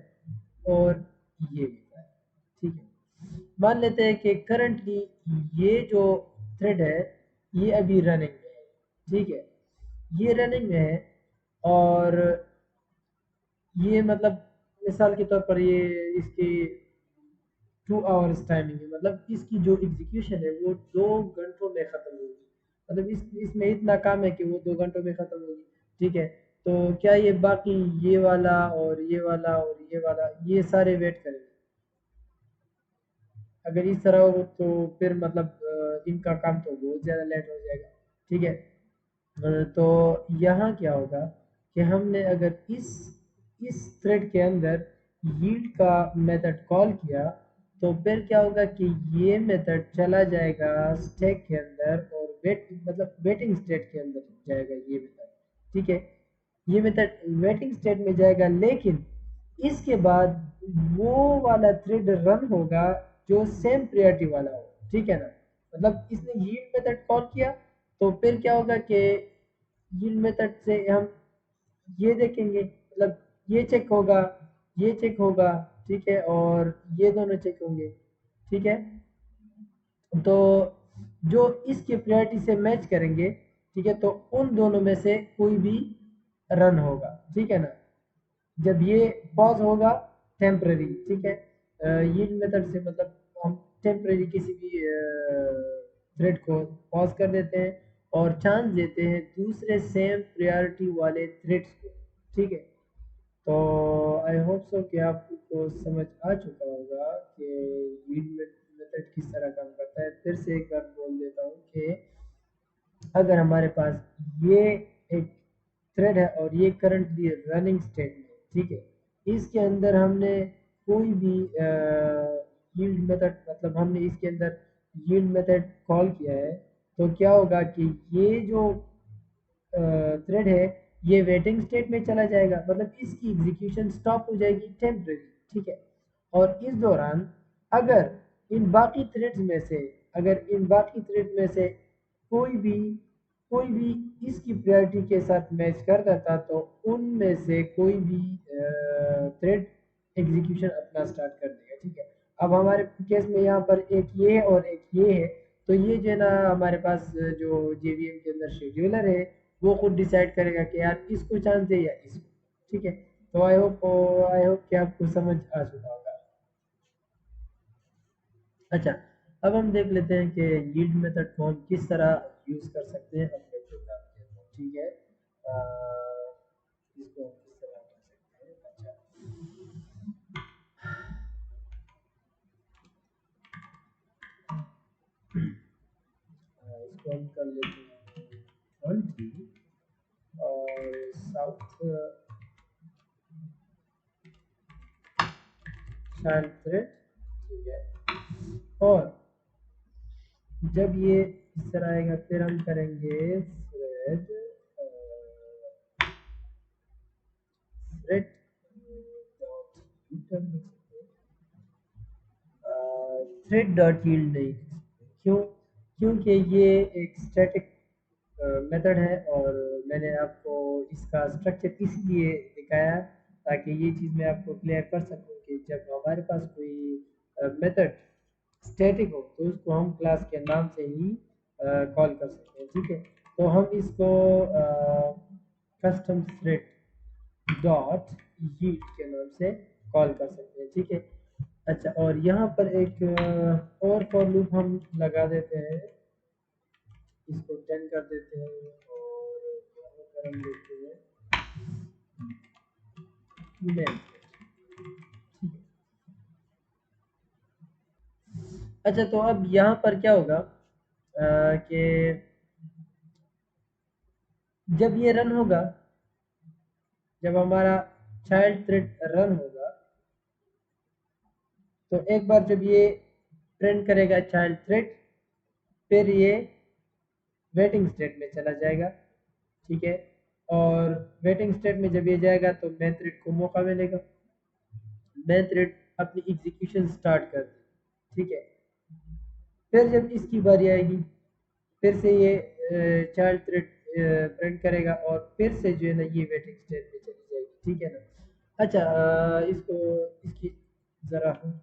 और ये भी 5, ठीक है। मान लेते हैं कि करंटली ये जो थ्रेड है ये अभी रनिंग में है, ठीक है, ये रनिंग में है, और ये मतलब मिसाल के तौर पर ये इसकी 2 आवर्स टाइमिंग है, मतलब इसकी जो एग्जीक्यूशन है वो 2 घंटों में ख़त्म होगी, मतलब इसमें इतना काम है कि वो 2 घंटों में ख़त्म होगी, ठीक है। तो क्या ये बाकी ये वाला और ये वाला और ये वाला ये सारे वेट करेंगे? अगर इस तरह हो तो फिर मतलब इनका काम तो बहुत ज़्यादा लेट हो जाएगा, ठीक है। तो यहाँ क्या होगा कि हमने अगर इस थ्रेड के अंदर यील्ड का मेथड कॉल किया, तो फिर क्या होगा कि ये मेथड चला जाएगा स्टैक के अंदर और वेटिंग स्टेट के अंदर जाएगा ये मेथड, ठीक है। ये मेथड वेटिंग स्टेट में जाएगा, लेकिन इसके बाद वो वाला थ्रेड रन होगा जो सेम प्रायोरिटी वाला हो, ठीक है ना। मतलब इसने यील्ड मेथड कॉल किया, तो फिर क्या होगा कि यील्ड मेथड से हम ये देखेंगे, मतलब ये चेक होगा, ये चेक होगा, ठीक है, और ये दोनों चेक होंगे, ठीक है। तो जो इसकी प्रायोरिटी से मैच करेंगे, ठीक है, तो उन दोनों में से कोई भी रन होगा, ठीक है ना। जब ये पॉज होगा टेम्पररी, ठीक है, यील्ड मेथड से मतलब हम टेम्पररी किसी भी थ्रेड को पॉज कर देते हैं और चांस देते हैं दूसरे सेम प्रायोरिटी वाले थ्रेड्स को, ठीक है। तो आई होप सो कि आपको समझ आ चुका होगा कि यील्ड मेथड किस तरह काम करता है। फिर से एक बार बोल देता हूँ कि अगर हमारे पास ये एक थ्रेड है और ये करंटली रनिंग स्टेट में, ठीक है, इसके अंदर हमने कोई भी यील्ड मेथड, मतलब हमने इसके अंदर यील्ड मेथड कॉल किया है, तो क्या होगा कि ये जो थ्रेड है ये वेटिंग स्टेट में चला जाएगा, मतलब इसकी एग्जीक्यूशन स्टॉप हो जाएगी टेम्परेरी, ठीक है। और इस दौरान अगर इन बाकी थ्रेड्स में से अगर इन बाकी थ्रेड में से कोई भी कोई भी इसकी प्रायोरिटी के साथ मैच कर देता, तो उनमें से कोई भी थ्रेड एग्जीक्यूशन अपना स्टार्ट कर देगा, ठीक है। अब हमारे केस में यहाँ पर एक ये है और एक ये है, तो ये जो है ना हमारे पास जो जेवीएम के अंदर शेड्यूलर है वो खुद डिसाइड करेगा कि यार इसको चांस दे या इसको, ठीक है। तो आई होप कि आपको समझ आ चुका होगा। अच्छा, अब हम देख लेते हैं कि यील्ड मेथड को हम किस तरह यूज़ कर सकते हैं अपने प्रोग्राम के अंदर, ठीक है। इसको हम किस तरह कर सकते हैं? इसको हम कर लेते हैं 20 और साउथ शान थ्रेड, ठीक है। और जब ये इस तरह आएगा फिर हम करेंगे thread thread thread dot yield नहीं, क्यों? क्योंकि ये एक स्टैटिक मेथड है और मैंने आपको इसका स्ट्रक्चर इसलिए दिखाया ताकि ये चीज़ मैं आपको क्लियर कर सकूं कि जब हमारे पास कोई मेथड स्टैटिक हो तो उसको हम क्लास के नाम से ही कॉल कर सकते हैं, ठीक है। तो हम इसको कस्टम थ्रेड डॉट यील्ड के नाम से कॉल कर सकते हैं, ठीक है। अच्छा, और यहाँ पर एक और फॉर लूप हम लगा देते हैं, इसको 10 कर देते हैं और यहाँ पर हम देते हैं नेम। अच्छा, तो अब यहाँ पर क्या होगा कि जब ये रन होगा, जब हमारा चाइल्ड थ्रेड रन होगा, तो एक बार जब ये प्रिंट करेगा चाइल्ड थ्रेड, फिर ये वेटिंग स्टेट में चला जाएगा, ठीक है। और वेटिंग स्टेट में जब ये जाएगा तो मेन थ्रेड को मौका मिलेगा, मेन थ्रेड अपनी एग्जीक्यूशन स्टार्ट कर दे, ठीक है। फिर जब इसकी बारी आएगी, फिर से ये चाइल्ड थ्रेड प्रिंट करेगा और फिर से जो है ना ये वेटिंग स्टेट में चली जाएगी, ठीक है ना। अच्छा, इसको इसकी ज़रा हम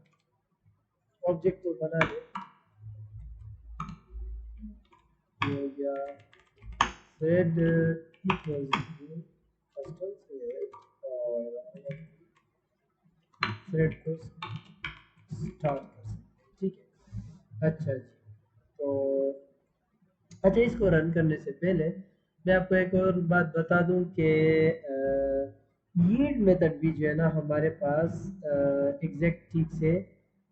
ऑब्जेक्ट को बना दें। ये हो गया thread equals to custom thread, और थ्रेड को स्टार्ट कर सकते हैं, ठीक है। अच्छा जी, तो अच्छा, इसको रन करने से पहले मैं आपको एक और बात बता दूं कि यील्ड मेथड भी जो है ना हमारे पास एग्जैक्ट ठीक से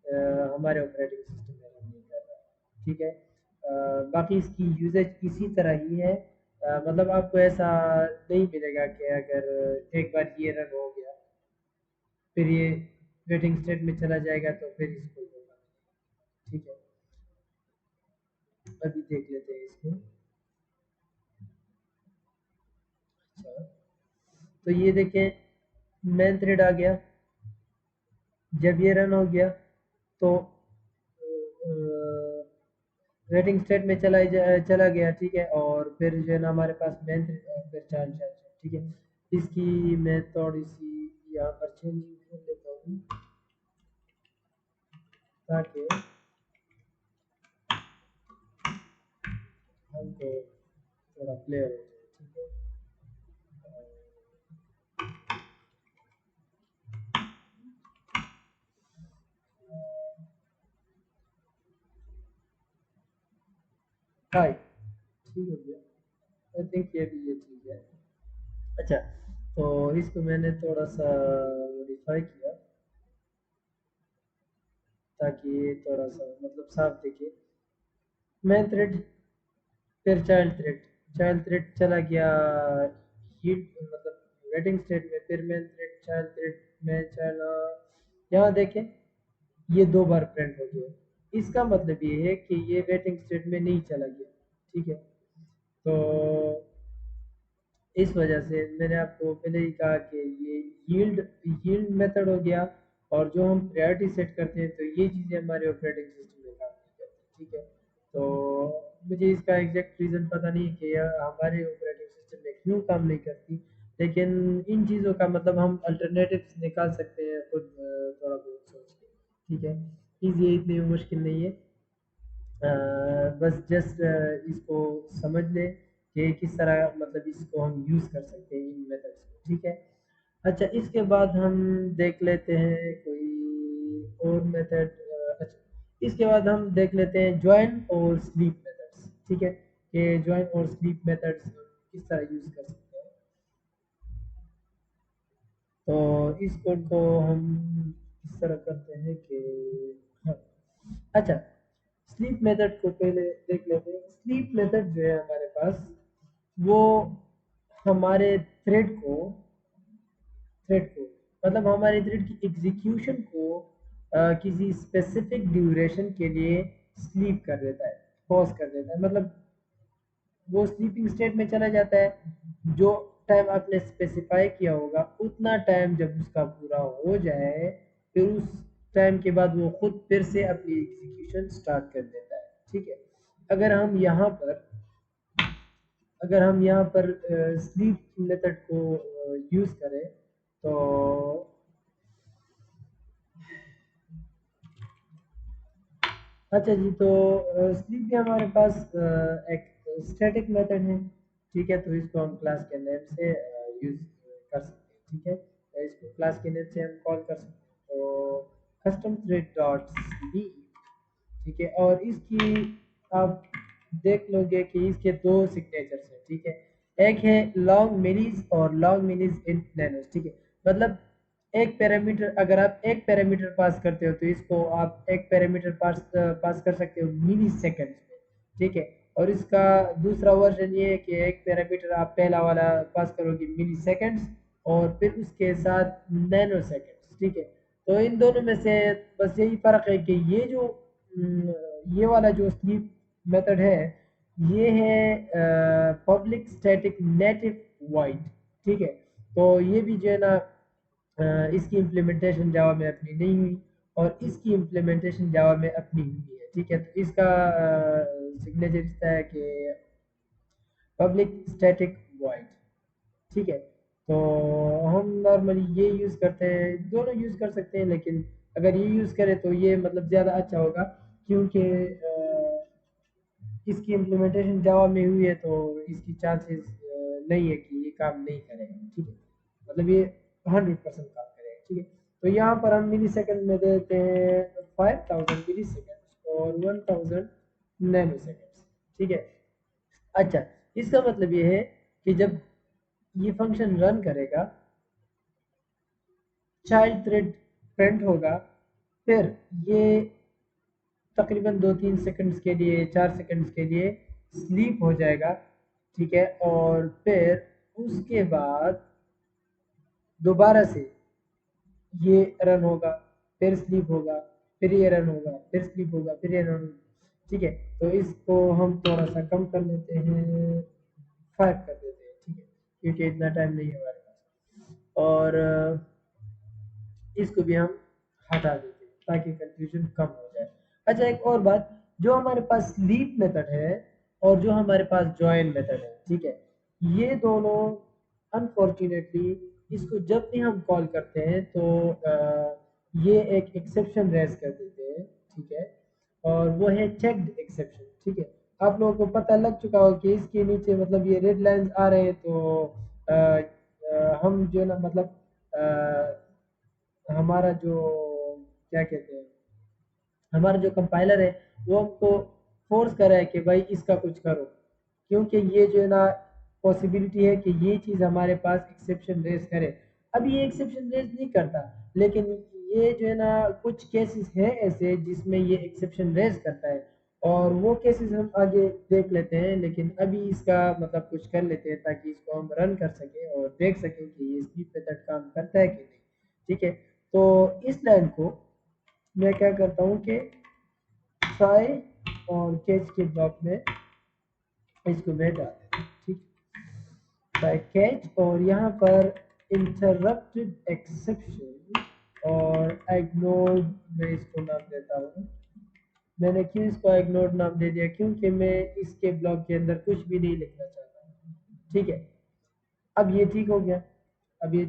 हमारे ऑपरेटिंग सिस्टम में रन नहीं कर रहा, ठीक है। बाकी इसकी यूजेज इसी तरह ही है। मतलब आपको ऐसा नहीं मिलेगा कि अगर एक बार ये रन हो गया, फिर ये वेटिंग स्टेट में चला जाएगा तो फिर इसको होगा, ठीक है। अभी देख लेते हैं इसको। अच्छा, तो ये देखें, मेन थ्रेड आ गया, जब ये रन हो गया तो वेटिंग स्टेट में चला गया, ठीक है। और फिर जो है ना हमारे पास मेन थ्रेड और फिर चाइल्ड चाइल्ड, ठीक है। इसकी मैं थोड़ी सी यहाँ पर चेंजिंग कर लेता हूँ ताकि हमको थोड़ा क्लियर हो जाए, ठीक है। हाय, ठीक हो गया। आई थिंक ये भी ये ठीक है। अच्छा, तो इसको मैंने थोड़ा सा मॉडिफाई किया ताकि ये थोड़ा सा मतलब साफ दिखे। मेन थ्रेड, फिर चाइल्ड थ्रेड, चाइल्ड थ्रेड चला गया हीट मतलब वेटिंग स्टेट में, फिर मेन थ्रेड, चाइल्ड थ्रेड में चला। यहाँ देखें, ये दो बार प्रिंट हो गया, इसका मतलब ये है कि ये वेटिंग स्टेट में नहीं चला गया, ठीक है। तो इस वजह से मैंने आपको पहले ही कहा कि ये यील्ड यील्ड मेथड हो गया, और जो हम प्रायोरिटी सेट करते हैं तो ये चीज़ें हमारे ऑपरेटिंग सिस्टम में काम नहीं करती, ठीक है। तो मुझे इसका एग्जैक्ट रीज़न पता नहीं है कि यह हमारे ऑपरेटिंग सिस्टम में क्यों काम नहीं करती, लेकिन इन चीज़ों का मतलब हम अल्टरनेटिव्स निकाल सकते हैं खुद थोड़ा बहुत सोच के, ठीक है। ये इतनी मुश्किल नहीं है। बस जस्ट इसको समझ लें कि किस तरह मतलब इसको हम यूज़ कर सकते हैं इन मेथड्स को, ठीक है। अच्छा, इसके बाद हम देख लेते हैं कोई और मेथड। अच्छा, इसके बाद हम देख लेते हैं जॉइन और स्लीप मेथड्स, ठीक है, कि जॉइन और स्लीप मेथड्स हम किस तरह यूज़ कर सकते हैं। तो इस कोड को हम इस तरह करते हैं कि हाँ, अच्छा, स्लीप मेथड को पहले देख लेते हैं। स्लीप मेथड जो है हमारे पास, वो हमारे थ्रेड को मतलब हमारे थ्रेड की एग्जीक्यूशन को किसी स्पेसिफिक ड्यूरेशन के लिए स्लीप कर देता है, पॉज कर देता है। मतलब वो स्लीपिंग स्टेट में चला जाता है, जो टाइम आपने स्पेसिफाई किया होगा उतना टाइम जब उसका पूरा हो जाए, फिर उस टाइम के बाद वो खुद फिर से अपनी एग्जीक्यूशन स्टार्ट कर देता है, ठीक है। अगर हम यहाँ पर अगर हम यहाँ पर स्लीप मेथड को यूज़ करें तो अच्छा जी, तो स्लीप भी हमारे पास एक स्टैटिक मेथड है, ठीक है। तो इसको हम क्लास के नेम से यूज़ कर सकते हैं, ठीक है। तो इसको क्लास के नेम से हम कॉल कर सकते हैं, तो कस्टम थ्रेड डॉट स्लीप, ठीक है। और इसकी आप देख लोगे कि इसके दो सिग्नेचर्स हैं, ठीक है। एक है लॉन्ग मिनीज और लॉन्ग मिनीज इन नैनोस, ठीक है। मतलब एक पैरामीटर, अगर आप एक पैरामीटर पास करते हो तो इसको आप एक पैरामीटर पास पास कर सकते हो मिली सेकेंड्स में, ठीक है। और इसका दूसरा वर्जन ये है कि एक पैरामीटर आप पहला वाला पास करोगे मिली सेकेंड्स और फिर उसके साथ नैनो सेकेंड्स, ठीक है। तो इन दोनों में से बस यही फ़र्क है कि ये जो ये वाला जो स्लीप मेथड है ये है पब्लिक स्टैटिक नेटिव वाइड, ठीक है। तो ये भी जो है ना इसकी इम्प्लीमेंटेशन जावा में अपनी नहीं हुई और इसकी इम्प्लीमेंटेशन जावा में अपनी हुई है, ठीक है। तो इसका सिग्नेचर इसका है कि पब्लिक स्टैटिक वॉइड, ठीक है। तो हम नॉर्मली ये यूज़ करते हैं, दोनों यूज़ कर सकते हैं, लेकिन अगर ये यूज़ करें तो ये मतलब ज़्यादा अच्छा होगा क्योंकि इसकी इम्प्लीमेंटेशन जावा में हुई है तो इसकी चांसेस नहीं है कि ये काम नहीं करेगा, ठीक है। मतलब ये 100% काम करेगा, ठीक है। तो यहाँ पर हम मिली सेकेंड में देते हैं 5000 मिली सेकेंड और 1000 नैनो सेकेंड्स, ठीक है। अच्छा, इसका मतलब ये है कि जब ये फंक्शन रन करेगा चाइल्ड थ्रेड प्रिंट होगा, फिर ये तकरीबन 2-3 सेकंड्स के लिए 4 सेकंड्स के लिए स्लीप हो जाएगा, ठीक है। और फिर उसके बाद दोबारा से ये रन होगा, फिर स्लीप होगा, फिर ये रन होगा, फिर स्लीप होगा, फिर ये रन होगा, ठीक है। तो इसको हम थोड़ा सा कम कर लेते हैं, 5 कर देते हैं, ठीक है, क्योंकि इतना टाइम नहीं है हमारे पास। और इसको भी हम हटा देते हैं ताकि कंफ्यूजन कम हो जाए। अच्छा, एक और बात, जो हमारे पास स्लीप मेथड है और जो हमारे पास जॉइन मेथड है, ठीक है, ये दोनों अनफॉर्चुनेटली इसको जब भी हम कॉल करते हैं तो ये एक एक्सेप्शन रेज कर देते हैं, ठीक है। और वो है चेक्ड एक्सेप्शन, ठीक है। आप लोगों को पता लग चुका हो कि इसके नीचे मतलब ये रेड लाइंस आ रहे हैं तो हम जो है ना मतलब हमारा जो क्या कहते हैं, हमारा जो कंपाइलर है वो हमको फोर्स कर रहा है कि भाई इसका कुछ करो, क्योंकि ये जो है ना पॉसिबिलिटी है कि ये चीज़ हमारे पास एक्सेप्शन रेज करे। अब ये एक्सेप्शन रेज नहीं करता, लेकिन ये जो है ना कुछ केसेस हैं ऐसे जिसमें ये एक्सेप्शन रेज करता है और वो केसेस हम आगे देख लेते हैं, लेकिन अभी इसका मतलब कुछ कर लेते हैं ताकि इसको हम रन कर सकें और देख सकें कि ये स्लीप मेथड काम करता है कि नहीं, ठीक है। तो इस लाइन को मैं क्या करता हूँ कि ट्राई और कैच के ब्लॉक में इसको मैं डाल देता हूँ, ठीक। ट्राई कैच और यहाँ पर इंटरप्टेड एक्सेप्शन और इग्नोर मैं इसको नाम देता हूँ। मैंने क्यों इसको इग्नोर नाम दे दिया, क्योंकि मैं इसके ब्लॉक के अंदर कुछ भी नहीं लिखना चाहता, ठीक है। अब ये ठीक हो गया, अब ये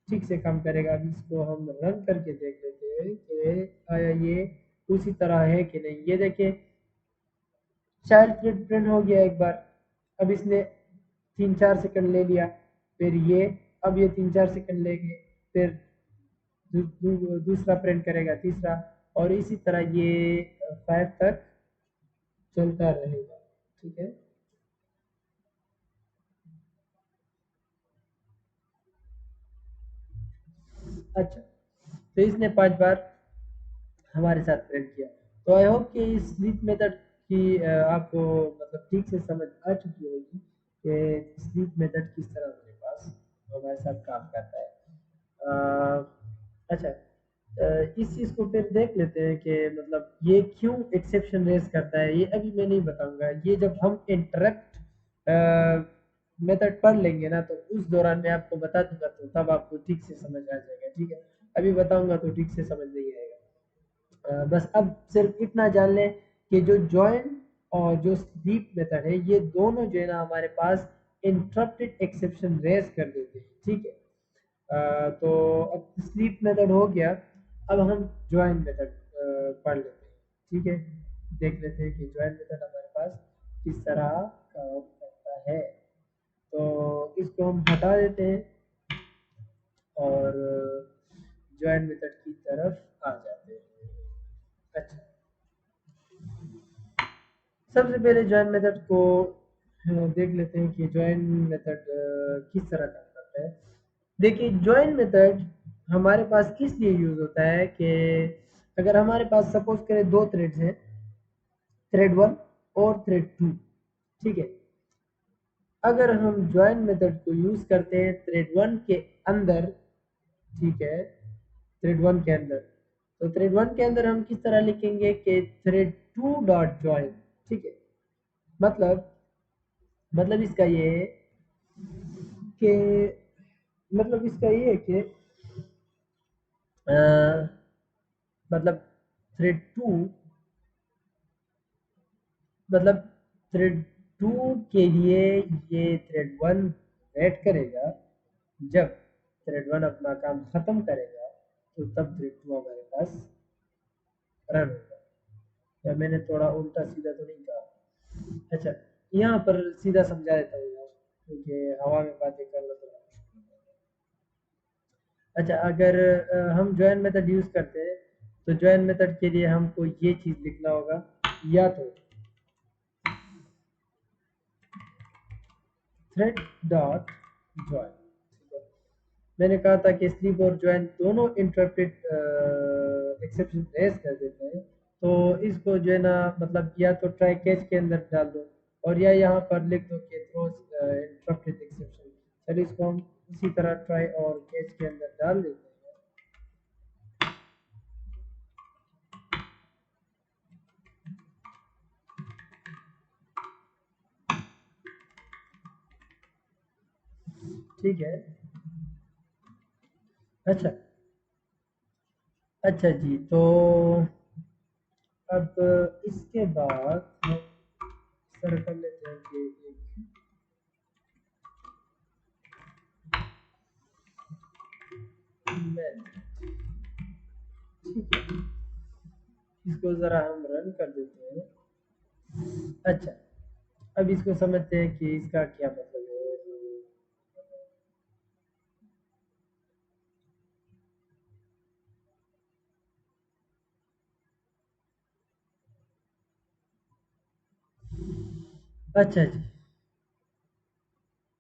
ठीक से काम करेगा। अब इसको हम रन करके देख लेते हैं कि आया ये उसी तरह है कि नहीं। ये देखिए चाइल्ड थ्रेड प्रिंट हो गया एक बार, अब इसने 3-4 सेकंड ले लिया, फिर ये अब ये 3-4 सेकंड लेंगे, फिर दूसरा प्रिंट करेगा, तीसरा, और इसी तरह ये 5 तक चलता रहेगा, ठीक है। अच्छा, तो इसने 5 बार हमारे साथ प्रिंट किया। तो आई होप कि इस स्लीप मेथड की आपको मतलब ठीक से समझ आ चुकी होगी कि स्लीप मेथड किस तरह हमारे पास हमारे साथ काम करता है। अच्छा, इस चीज़ को फिर देख लेते हैं कि मतलब ये क्यों एक्सेप्शन रेज करता है, ये अभी मैं नहीं बताऊंगा। ये जब हम इंटरप्ट मेथड पढ़ लेंगे ना तो उस दौरान मैं आपको बता दूंगा, तो तब आपको ठीक से समझ आ जाएगा, ठीक है। अभी बताऊंगा तो ठीक से समझ नहीं आएगा। बस अब सिर्फ इतना जान लें कि जो जॉइन और जो स्लीप मेथड है ये दोनों जो है ना हमारे पास इंटरप्टेड एक्सेप्शन रेज कर देते हैं, ठीक है। तो अब स्लीप मेथड हो गया, अब हम जॉइन मेथड पढ़ लेते हैं, ठीक है। देख लेते हैं कि जॉइन मेथड हमारे पास किस तरह काम करता है। तो इसको हम हटा देते हैं और जॉइन मेथड की तरफ आ जाते हैं। अच्छा, सबसे पहले जॉइन मेथड को देख लेते हैं कि जॉइन मेथड किस तरह काम करता है। देखिए जॉइन मेथड हमारे पास किस लिए यूज होता है कि अगर हमारे पास सपोज करें 2 थ्रेड्स हैं, थ्रेड 1 और थ्रेड 2, ठीक है। अगर हम ज्वाइन मेथड को यूज करते हैं थ्रेड 1 के अंदर, ठीक है, थ्रेड 1 के अंदर, तो थ्रेड 1 के अंदर हम किस तरह लिखेंगे कि थ्रेड 2 डॉट ज्वाइन, ठीक है। मतलब इसका ये है कि इसका ये है कि मतलब थ्रेड 2 मतलब थ्रेड 2 के लिए ये थ्रेड 1 वेट करेगा, जब थ्रेड 1 अपना काम खत्म करेगा तो तब थ्रेड 2 हमारे पास रन होगा। या मैंने थोड़ा उल्टा सीधा तो नहीं कहा? अच्छा, यहाँ पर सीधा समझा देता हूँ यार, क्योंकि हवा में बातें करना थोड़ा मुश्किल है। अच्छा, अगर हम ज्वाइन मेथड यूज करते हैं तो ज्वाइन मेथड के लिए हमको ये चीज लिखना होगा, या तो थ्रेड डॉट ज्वाइन। मैंने कहा था कि स्लीप और ज्वाइन दोनों इंटरप्टेड एक्सेप्शन रेज कर देते हैं, तो इसको जो है ना या तो ट्राई कैच के अंदर डाल दो, और या यहाँ पर लिख दो कि थ्रोज इंटरप्टेड एक्सेप्शन। चलिए इसको हम इसी तरह ट्राई और कैच के अंदर डाल देते हैं। ठीक है। अच्छा, अच्छा जी, तो अब इसके बाद हम इस तरह कर लेते हैं कि एक मैन, ठीक है, इसको ज़रा हम रन कर देते हैं। अच्छा, अब इसको समझते हैं कि इसका क्या मतलब है। अच्छा जी,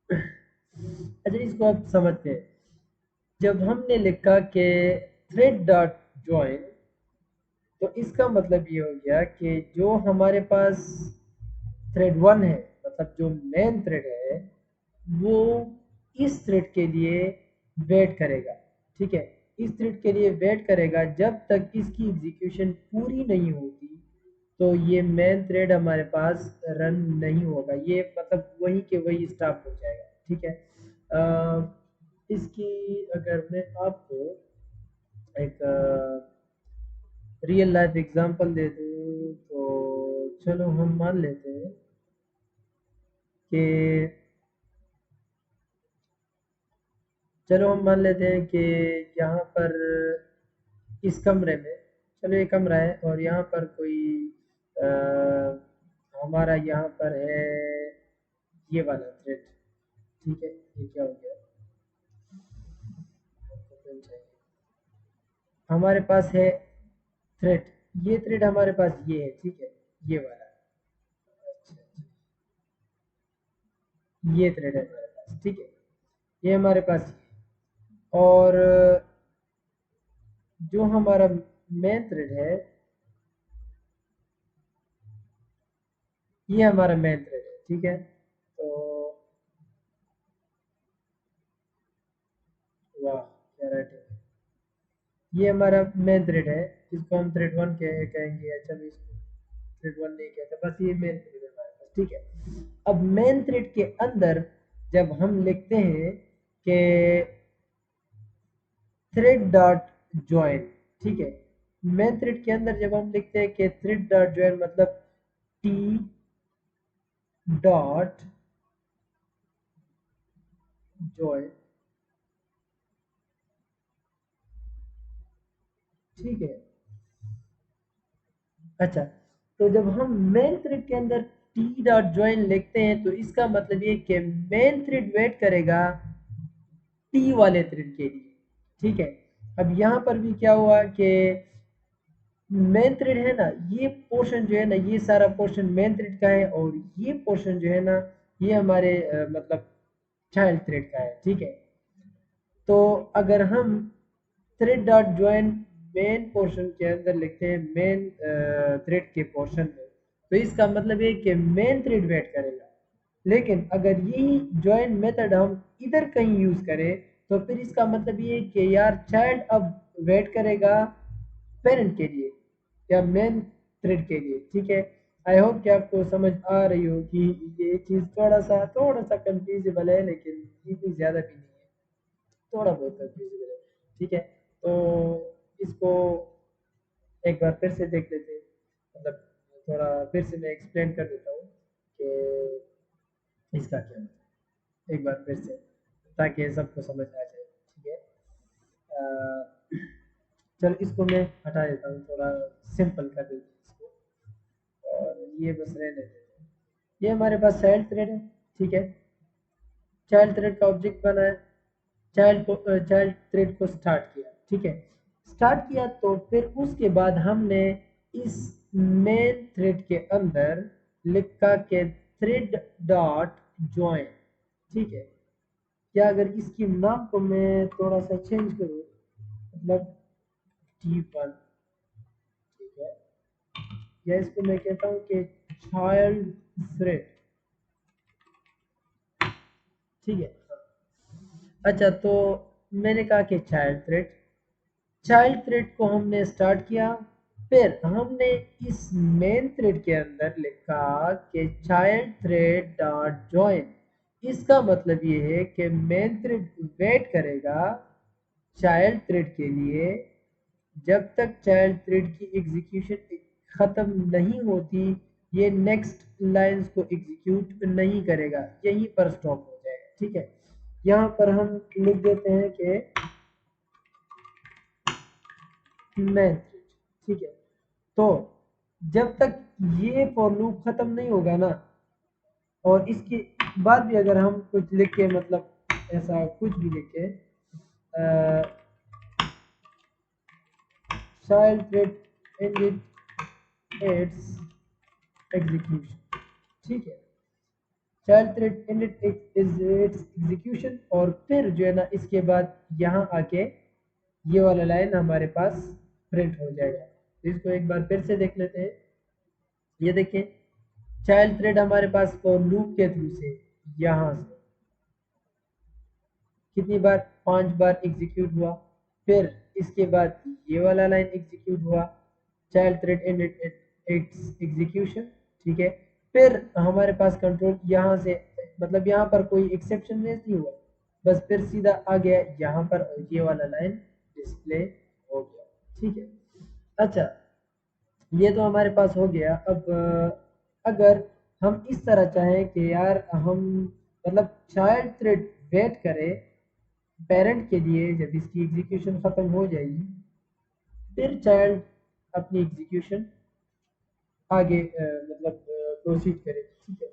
अच्छा इसको आप समझते हैं। जब हमने लिखा कि थ्रेड डॉट ज्वाइन, तो इसका मतलब ये हो गया कि जो हमारे पास थ्रेड 1 है, जो मेन थ्रेड है, वो इस थ्रेड के लिए वेट करेगा, ठीक है। इस थ्रेड के लिए वेट करेगा जब तक इसकी एग्जीक्यूशन पूरी नहीं होती, तो ये मेन थ्रेड हमारे पास रन नहीं होगा, ये वही के वही स्टॉप हो जाएगा, ठीक है। इसकी अगर मैं आपको एक रियल लाइफ एग्जांपल दे दूँ, तो चलो हम मान लेते हैं कि चलो हम मान लेते हैं कि यहाँ पर इस कमरे में, चलो ये कमरा है और यहाँ पर कोई अ, हमारा यहाँ पर है ये वाला थ्रेड, ठीक है। ये क्या हो गया, आपको पेन चाहिए, हमारे पास है थ्रेड, ये थ्रेड हमारे पास ये है, ठीक है, ये वाला। अच्छा, ये थ्रेड है हमारे पास, ठीक है, ये हमारे पास है। और जो हमारा मेन थ्रेड है, ये हमारा मेन थ्रेड है, ठीक है। तो वाह, क्या राइट है, ये हमारा मेन थ्रेड है, इसको हम थ्रेड 1 कहेंगे। अच्छा, मैं इसको थ्रेड 1 नहीं कहता, बस ये मेन थ्रेड है हमारे पास, ठीक है। अब मेन थ्रेड के अंदर जब हम लिखते हैं कि थ्रेड डॉट ज्वाइन, ठीक है, मेन थ्रेड के अंदर जब हम लिखते हैं कि thread dot join T dot join, ठीक है। अच्छा, तो जब हम मेन थ्रेड के अंदर टी डॉट ज्वाइन लिखते हैं, तो इसका मतलब ये कि मेन थ्रेड वेट करेगा टी वाले थ्रेड के लिए, ठीक है। अब यहाँ पर भी क्या हुआ कि मेन थ्रेड है ना, ये पोर्शन जो है ना, ये सारा पोर्शन मेन थ्रेड का है, और ये पोर्शन जो है ना, ये हमारे चाइल्ड थ्रेड का है, ठीक है। तो अगर हम thread dot join main portion के अंदर लिखते हैं मेन थ्रेड के पोर्शन में, तो इसका मतलब ये कि मेन थ्रेड वेट करेगा, लेकिन अगर यही ज्वाइन मेथड हम इधर कहीं यूज करें तो फिर इसका मतलब ये है कि यार चाइल्ड अब वेट करेगा पेरेंट के लिए या मेन थ्रेड के लिए। ठीक है, आई होप कि आपको समझ आ रही हो कि ये चीज़ थोड़ा सा कंफ्यूजेबल है, लेकिन इतनी ज़्यादा भी नहीं है, थोड़ा बहुत कंफ्यूजेबल है। ठीक है, तो इसको एक बार फिर से देख लेते हैं, मतलब थोड़ा फिर से मैं एक्सप्लेन कर देता हूँ कि इसका क्या है, एक बार फिर से, ताकि सबको समझ आ जाए। ठीक है, अ, चल इसको मैं हटा देता हूँ, थोड़ा सिंपल कर देते हैं इसको, और ये बस रहने देते हैं। ये हमारे पास चाइल्ड थ्रेड है। ठीक है, चाइल्ड थ्रेड का ऑब्जेक्ट बना है, चाइल्ड थ्रेड को स्टार्ट किया। ठीक है, स्टार्ट किया तो फिर उसके बाद हमने इस मेन थ्रेड के अंदर लिखा के थ्रेड डॉट ज्वाइन। ठीक है, क्या अगर इसकी नाम को मैं थोड़ा सा चेंज करूँ, मतलब T1। ठीक है, या इसको मैं कहता हूँ कि चाइल्ड थ्रेड। ठीक है, अच्छा तो मैंने कहा कि चाइल्ड थ्रेड को हमने स्टार्ट किया, फिर हमने इस मेन थ्रेड के अंदर लिखा कि चाइल्ड थ्रेड डॉट ज्वाइन। इसका मतलब ये है कि मेन थ्रेड वेट करेगा चाइल्ड थ्रेड के लिए जब तक चाइल्ड थ्रेड की एग्जीक्यूशन ख़त्म नहीं होती, ये नेक्स्ट लाइंस को एग्जीक्यूट नहीं करेगा, यहीं पर स्टॉप हो जाएगा। ठीक है, यहाँ पर हम लिख देते हैं कि मेन थ्रेड। ठीक है, तो जब तक ये फॉर लूप ख़त्म नहीं होगा ना, और इसके बाद भी अगर हम कुछ लिख के, मतलब ऐसा कुछ भी लिख के, child thread ended it's execution. ठीक है, child thread ended it's execution, और फिर जो है ना इसके बाद यहाँ आके ये वाला लाइन हमारे पास प्रिंट हो जाएगा। तो इसको एक बार फिर से देख लेते हैं। ये देखें, चाइल्ड थ्रेड हमारे पास फॉर लूप के थ्रू से यहाँ से कितनी बार, 5 बार एग्जीक्यूट हुआ, फिर इसके बाद ये वाला लाइन एग्जीक्यूट हुआ, child thread ended it's execution. ठीक है, फिर हमारे पास कंट्रोल यहाँ से, मतलब यहाँ पर कोई एक्सेप्शन नहीं हुआ, बस फिर सीधा आ गया यहाँ पर और ये वाला लाइन डिस्प्ले हो गया। ठीक है, अच्छा ये तो हमारे पास हो गया। अब अगर हम इस तरह चाहें कि यार हम, मतलब चाइल्ड थ्रेड वेट करे पेरेंट के लिए जब इसकी एग्जीक्यूशन ख़त्म हो जाएगी, फिर चाइल्ड अपनी एग्जीक्यूशन आगे मतलब प्रोसीड करेगी। ठीक है,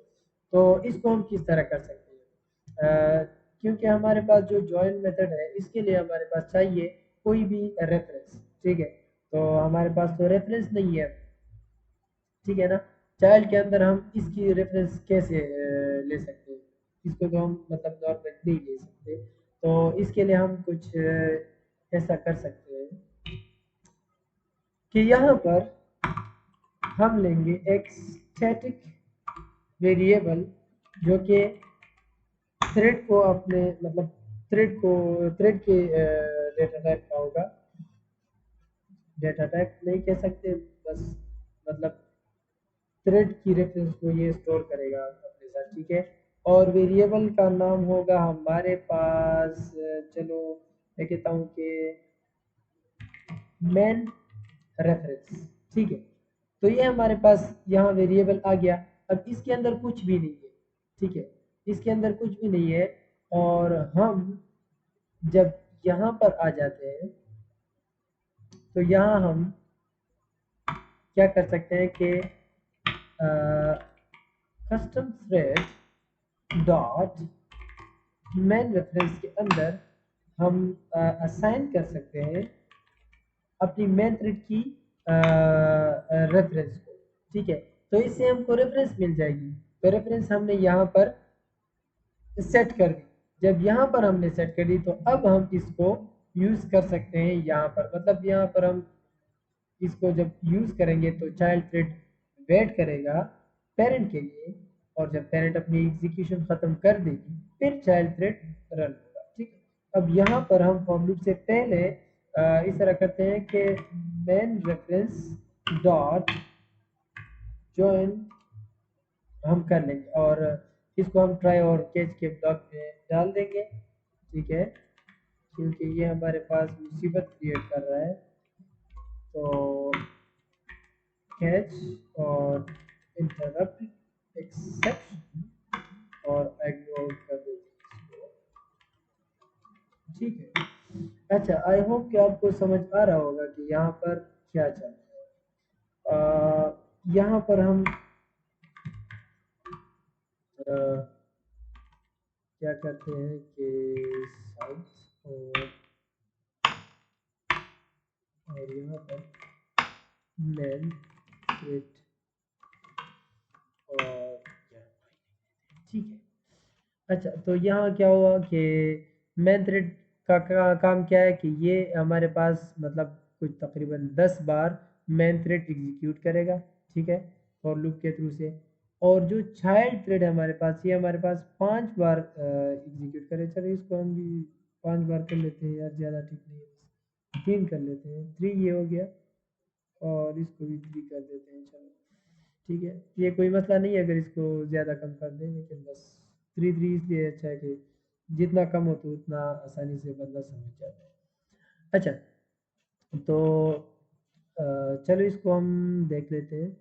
तो इसको हम किस तरह कर सकते हैं, क्योंकि हमारे पास जो जॉइन मेथड है इसके लिए हमारे पास चाहिए कोई भी रेफरेंस। ठीक है, तो हमारे पास तो रेफरेंस नहीं है। ठीक है ना, चाइल्ड के अंदर हम इसकी रेफरेंस कैसे ले सकते हैं, इसको तो हम मतलब नॉर्मल नहीं ले सकते। तो इसके लिए हम कुछ ऐसा कर सकते हैं कि यहाँ पर हम लेंगे एक स्टैटिक वेरिएबल जो कि थ्रेड को अपने, मतलब थ्रेड के डेटा टाइप का होगा। डेटा टाइप नहीं कह सकते, बस मतलब थ्रेड की रेफरेंस को ये स्टोर करेगा अपने साथ। ठीक है, और वेरिएबल का नाम होगा हमारे पास, चलो मैं कहता हूँ कि मेन रेफरेंस। ठीक है, तो ये हमारे पास यहाँ वेरिएबल आ गया। अब इसके अंदर कुछ भी नहीं है। ठीक है, इसके अंदर कुछ भी नहीं है, और हम जब यहाँ पर आ जाते हैं तो यहाँ हम क्या कर सकते हैं कि custom thread dot main reference के अंदर हम असाइन कर सकते हैं अपनी मेन थ्रेड की रेफरेंस को। ठीक है, तो इससे हमको रेफरेंस मिल जाएगी। तो रेफरेंस हमने यहाँ पर सेट कर दी। जब यहाँ पर हमने सेट कर दी तो अब हम इसको यूज़ कर सकते हैं यहाँ पर, मतलब यहाँ पर हम इसको जब यूज़ करेंगे तो चाइल्ड थ्रेड वेट करेगा पेरेंट के लिए, और जब पेरेंट अपनी एग्जीक्यूशन ख़त्म कर देगी फिर चाइल्ड थ्रेड रन होगा। ठीक है, अब यहाँ पर हम फॉर लूप से पहले इस तरह करते हैं कि मेन रेफरेंस डॉट जॉइन हम कर लेंगे और इसको हम ट्राई और कैच के ब्लॉक में डाल देंगे। ठीक है, क्योंकि ये हमारे पास मुसीबत क्रिएट कर रहा है, तो कैच और इंटरप्ट एक्सेप्शन और इग्नोर कर देंगे इसको। ठीक है, अच्छा, आई होप कि आपको समझ आ रहा होगा कि यहाँ पर क्या चल रहा है। यहाँ पर हम क्या करते हैं कि साउथ और यहाँ पर मेन थ्रेड और ठीक है। अच्छा, तो यहाँ क्या हुआ कि मेन थ्रेड का काम क्या है कि ये हमारे पास मतलब कुछ तकरीबन 10 बार मेन थ्रेड एग्जीक्यूट करेगा। ठीक है, फॉर लूप के थ्रू से। और जो चाइल्ड थ्रेड है हमारे पास, ये हमारे पास 5 बार एग्जीक्यूट करे। चलो इसको हम भी 5 बार कर लेते हैं यार, ज़्यादा ठीक नहीं है, 3 कर लेते हैं, 3 ये हो गया और इसको भी 3 कर देते हैं। चलो ठीक है, ये कोई मसला नहीं है अगर इसको ज़्यादा कम कर दें, लेकिन बस 3 इसलिए अच्छा है कि जितना कम हो तो उतना आसानी से बंदा समझ जाता है। अच्छा, तो चलो इसको हम देख लेते हैं।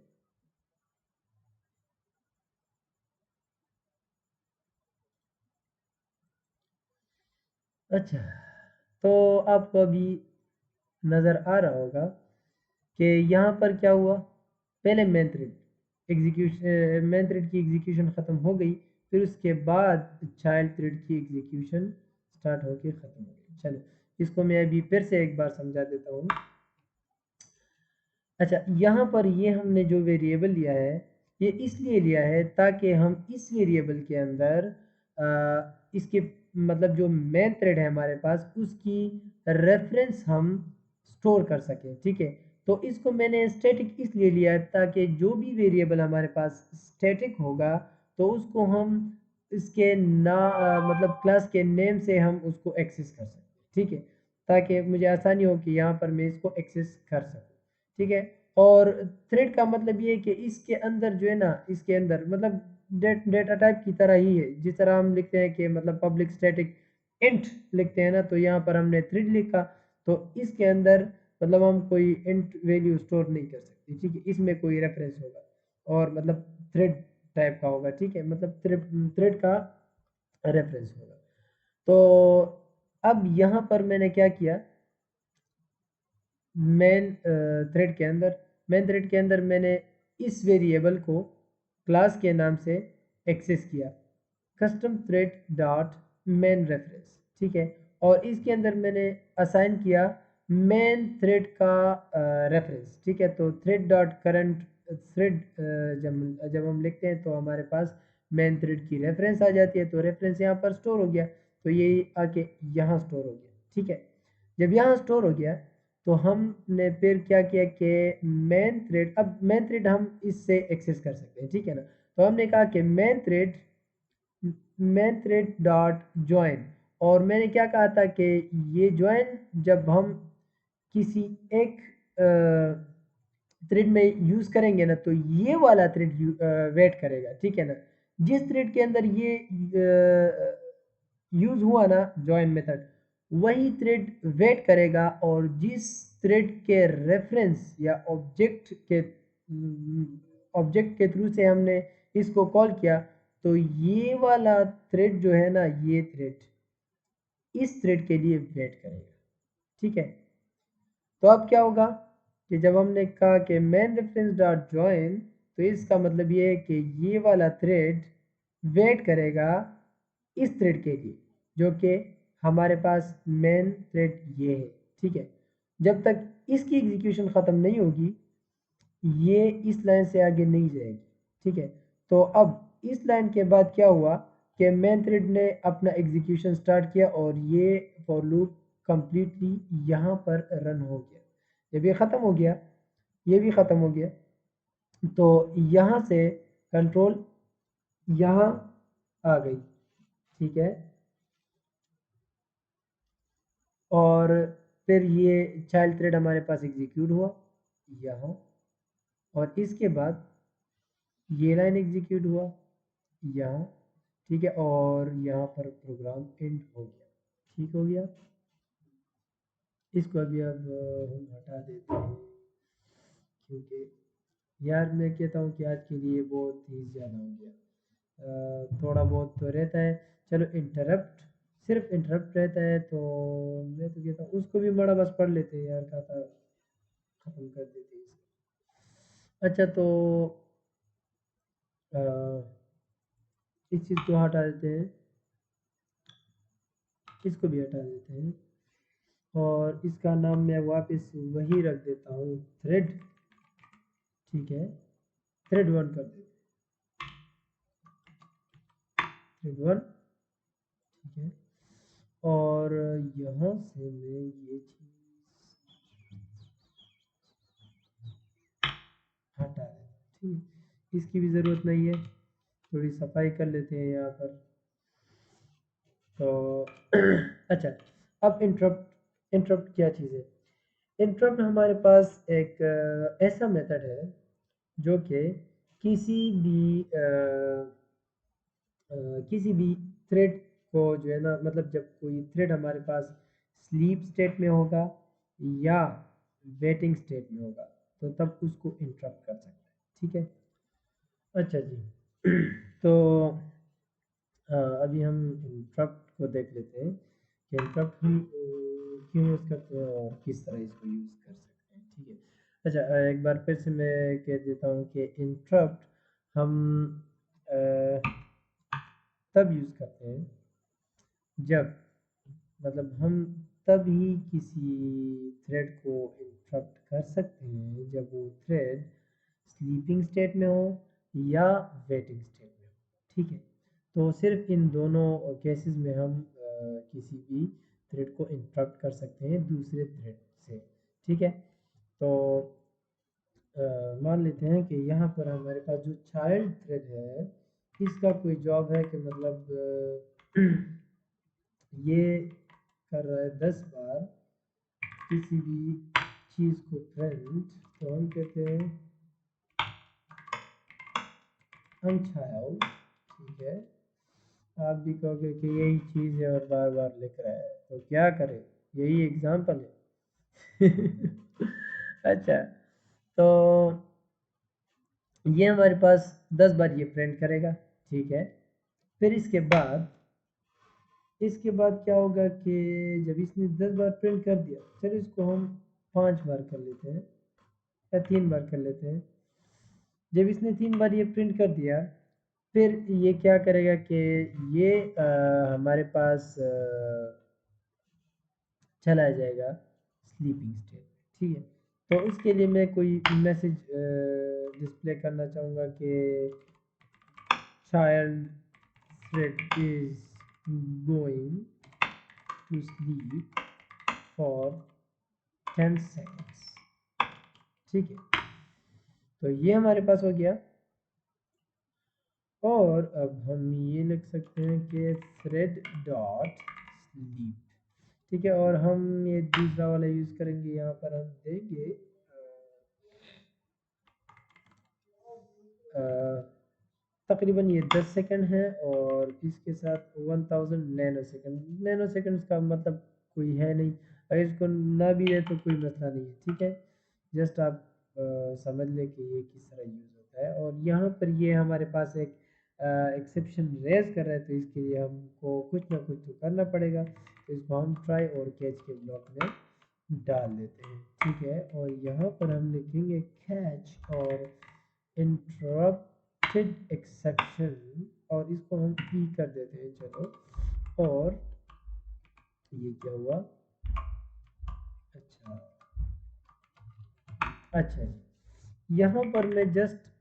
अच्छा, तो आपको अभी नज़र आ रहा होगा कि यहाँ पर क्या हुआ। पहले मेन थ्रेड की एग्जीक्यूशन ख़त्म हो गई, फिर उसके बाद चाइल्ड थ्रेड की एग्जीक्यूशन स्टार्ट होके ख़त्म हो गई। चलो इसको मैं अभी फिर से एक बार समझा देता हूँ। अच्छा, यहाँ पर ये हमने जो वेरिएबल लिया है, ये इसलिए लिया है ताकि हम इस वेरिएबल के अंदर इसके मतलब जो मेन थ्रेड है हमारे पास उसकी रेफरेंस हम स्टोर कर सकें। ठीक है, तो इसको मैंने स्टैटिक इसलिए लिया है ताकि जो भी वेरिएबल हमारे पास स्टैटिक होगा तो उसको हम इसके मतलब क्लास के नेम से हम उसको एक्सेस कर सकें। ठीक है, ताकि मुझे आसानी हो कि यहाँ पर मैं इसको एक्सेस कर सकूँ। ठीक है, और थ्रेड का मतलब ये है कि इसके अंदर जो है ना, इसके अंदर मतलब डेटा टाइप की तरह ही है। जिस तरह हम लिखते हैं कि मतलब पब्लिक स्टैटिक इंट लिखते हैं ना, तो यहाँ पर हमने थ्रेड लिखा, तो इसके अंदर मतलब हम कोई इंट वैल्यू स्टोर नहीं कर सकते। ठीक है, इसमें कोई रेफरेंस होगा और मतलब थ्रेड टाइप का होगा। ठीक है, मतलब थ्रेड का रेफरेंस होगा। तो अब यहाँ पर मैंने क्या किया, मेन थ्रेड के अंदर मेन थ्रेड के अंदर मैंने इस वेरिएबल को क्लास के नाम से एक्सेस किया, custom thread dot main reference. ठीक है, और इसके अंदर मैंने असाइन किया मेन थ्रेड का रेफरेंस। ठीक है, तो थ्रेड डॉट करंट थ्रेड जब जब हम लिखते हैं तो हमारे पास मेन थ्रेड की रेफरेंस आ जाती है, तो रेफरेंस यहाँ पर स्टोर हो गया, तो ये आके यहाँ स्टोर हो गया। ठीक है, जब यहाँ स्टोर हो गया तो हमने फिर क्या किया कि मेन थ्रेड हम इससे एक्सेस कर सकते हैं। ठीक है ना, तो हमने कहा कि मेन थ्रेड डॉट ज्वाइन, और मैंने क्या कहा था कि ये ज्वाइन जब हम किसी एक थ्रेड में यूज़ करेंगे ना, तो ये वाला थ्रेड वेट करेगा। ठीक है ना, जिस थ्रेड के अंदर ये यूज़ हुआ ना ज्वाइन मेथड, वही थ्रेड वेट करेगा, और जिस थ्रेड के रेफरेंस या ऑब्जेक्ट के थ्रू से हमने इसको कॉल किया, तो ये वाला थ्रेड जो है ना, ये थ्रेड इस थ्रेड के लिए वेट करेगा। ठीक है, तो अब क्या होगा कि जब हमने कहा कि मेन रेफरेंस डॉट ज्वाइन, तो इसका मतलब ये है कि ये वाला थ्रेड वेट करेगा इस थ्रेड के लिए, जो कि हमारे पास मेन थ्रेड ये है। ठीक है, जब तक इसकी एग्जीक्यूशन ख़त्म नहीं होगी ये इस लाइन से आगे नहीं जाएगी। ठीक है, तो अब इस लाइन के बाद क्या हुआ कि मेन थ्रेड ने अपना एग्जीक्यूशन स्टार्ट किया और ये फॉर लूप कंप्लीटली यहाँ पर रन हो गया। जब ये ख़त्म हो गया, ये भी ख़त्म हो गया, तो यहाँ से कंट्रोल यहाँ आ गई, ठीक है। और फिर ये चाइल्ड थ्रेड हमारे पास एग्जीक्यूट हुआ यहाँ, और इसके बाद ये लाइन एग्जीक्यूट हुआ यहाँ, ठीक है। और यहाँ पर प्रोग्राम एंड हो गया, ठीक हो गया। इसको अभी अब हम हटा देते हैं, क्योंकि यार मैं कहता हूँ कि आज के लिए बहुत ही ज़्यादा हो गया। थोड़ा बहुत तो रहता है, चलो इंटरप्ट, सिर्फ इंटरप्ट रहता है, तो मैं तो कहता हूँ उसको भी बड़ा बस पढ़ लेते हैं यार, खाता खत्म कर देते हैं इसको। अच्छा तो अ, इस चीज़ को हटा देते हैं, इसको भी हटा देते हैं, और इसका नाम मैं वापस वही रख देता हूँ, थ्रेड, ठीक है। थ्रेड वन कर देते थ्रेड वन, ठीक है। और यहाँ से मैं ये चीज़ हटा दें, ठीक है, इसकी भी ज़रूरत नहीं है, थोड़ी सफाई कर लेते हैं यहाँ पर। तो अच्छा, अब इंटरप्ट, इंटरप्ट क्या चीज़ है? इंटरप्ट हमारे पास एक ऐसा मेथड है जो कि किसी भी किसी भी थ्रेड को जो है ना, मतलब जब कोई थ्रेड हमारे पास स्लीप स्टेट में होगा या वेटिंग स्टेट में होगा, तो तब उसको इंटरप्ट कर सकते हैं, ठीक है। अच्छा जी तो अभी हम इंटरप्ट को देख लेते हैं कि इंटरप्ट हम क्यों यूज़ करते हैं और किस तरह इसको यूज़ कर सकते हैं, ठीक है। अच्छा एक बार फिर से मैं कह देता हूँ कि इंटरप्ट हम अ, तब यूज़ करते हैं जब, मतलब हम तभी किसी थ्रेड को इंटरप्ट कर सकते हैं जब वो थ्रेड स्लीपिंग स्टेट में हो या वेटिंग स्टेट में हो, ठीक है। तो सिर्फ इन दोनों केसेस में हम किसी भी थ्रेड को इंटरप्ट कर सकते हैं दूसरे थ्रेड से, ठीक है। तो मान लेते हैं कि यहाँ पर हमारे पास जो चाइल्ड थ्रेड है, इसका कोई जॉब है कि मतलब ये कर रहा है 10 बार किसी भी चीज़ को प्रिंट, तो हम कहते हैं अनचाइल्ड, ठीक है। आप भी कहोगे कि यही चीज़ है और बार बार लिख रहा है, तो क्या करें, यही एग्जाम्पल है। अच्छा तो ये हमारे पास 10 बार ये प्रिंट करेगा, ठीक है। फिर इसके बाद क्या होगा कि जब इसने 10 बार प्रिंट कर दिया, चलो इसको हम 5 बार कर लेते हैं या 3 बार कर लेते हैं। जब इसने 3 बार ये प्रिंट कर दिया, फिर ये क्या करेगा कि ये हमारे पास चला जाएगा स्लीपिंग स्टेट में, ठीक है। तो उसके लिए मैं कोई मैसेज डिस्प्ले करना चाहूँगा कि child thread is going to sleep for 10 seconds, ठीक है। तो ये हमारे पास हो गया, और अब हम ये लिख सकते हैं कि थ्रेड डॉट स्लीप, ठीक है। और हम ये दूसरा वाला यूज़ करेंगे, यहाँ पर हम देंगे तकरीबन ये 10 सेकंड है, और इसके साथ 1000 नैनो सेकंड, नैनो सेकंड्स का मतलब कोई है नहीं, अगर इसको ना भी है तो कोई मसला नहीं है, ठीक है। जस्ट आप समझ लें कि ये किस तरह यूज़ होता है। और यहाँ पर ये हमारे पास एक एक्सेप्शन रेज कर रहा है, तो इसके लिए हमको कुछ ना कुछ तो करना पड़ेगा, तो इसको हम ट्राई और कैच के ब्लॉक में डाल देते हैं, ठीक है। और यहाँ पर हम लिखेंगे कैच और इंटरप्टेड एक्सेप्शन, और इसको हम ई कर देते हैं, चलो। और ये क्या हुआ, अच्छा अच्छा जी, यहाँ पर मैं जस्ट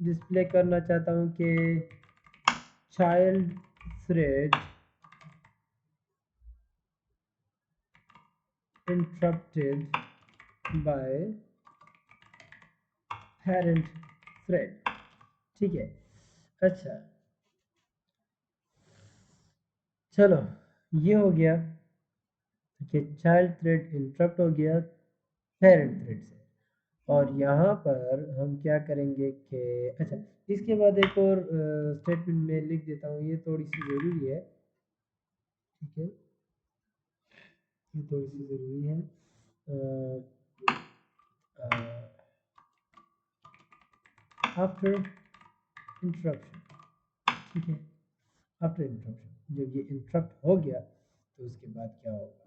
डिस्प्ले करना चाहता हूँ कि child thread interrupted by parent thread, ठीक है। अच्छा चलो, ये हो गया कि चाइल्ड थ्रेड इंटरप्ट हो गया पेरेंट थ्रेड से। और यहाँ पर हम क्या करेंगे कि अच्छा, इसके बाद एक और स्टेटमेंट में लिख देता हूँ, ये थोड़ी सी ज़रूरी है, ठीक है, ये थोड़ी सी ज़रूरी है। आफ्टर इंटरप्शन, ठीक है, आफ्टर इंटरप्शन जब ये इंटरप्ट हो गया तो उसके बाद क्या होगा।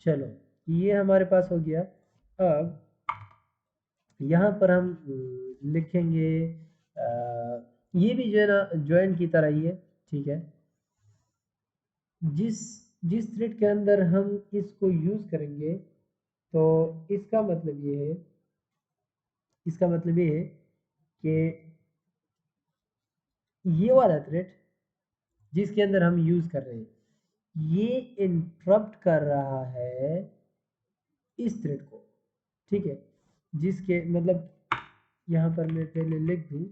चलो, ये हमारे पास हो गया। अब यहाँ पर हम लिखेंगे ये भी जो है ना ज्वाइन की तरह ही है, ठीक है। जिस जिस थ्रेड के अंदर हम इसको यूज़ करेंगे तो इसका मतलब ये है, इसका मतलब ये है कि ये वाला थ्रेड जिसके अंदर हम यूज़ कर रहे हैं ये इंटरप्ट कर रहा है इस थ्रेड को, ठीक है, जिसके मतलब यहाँ पर मैं पहले लिख दूँ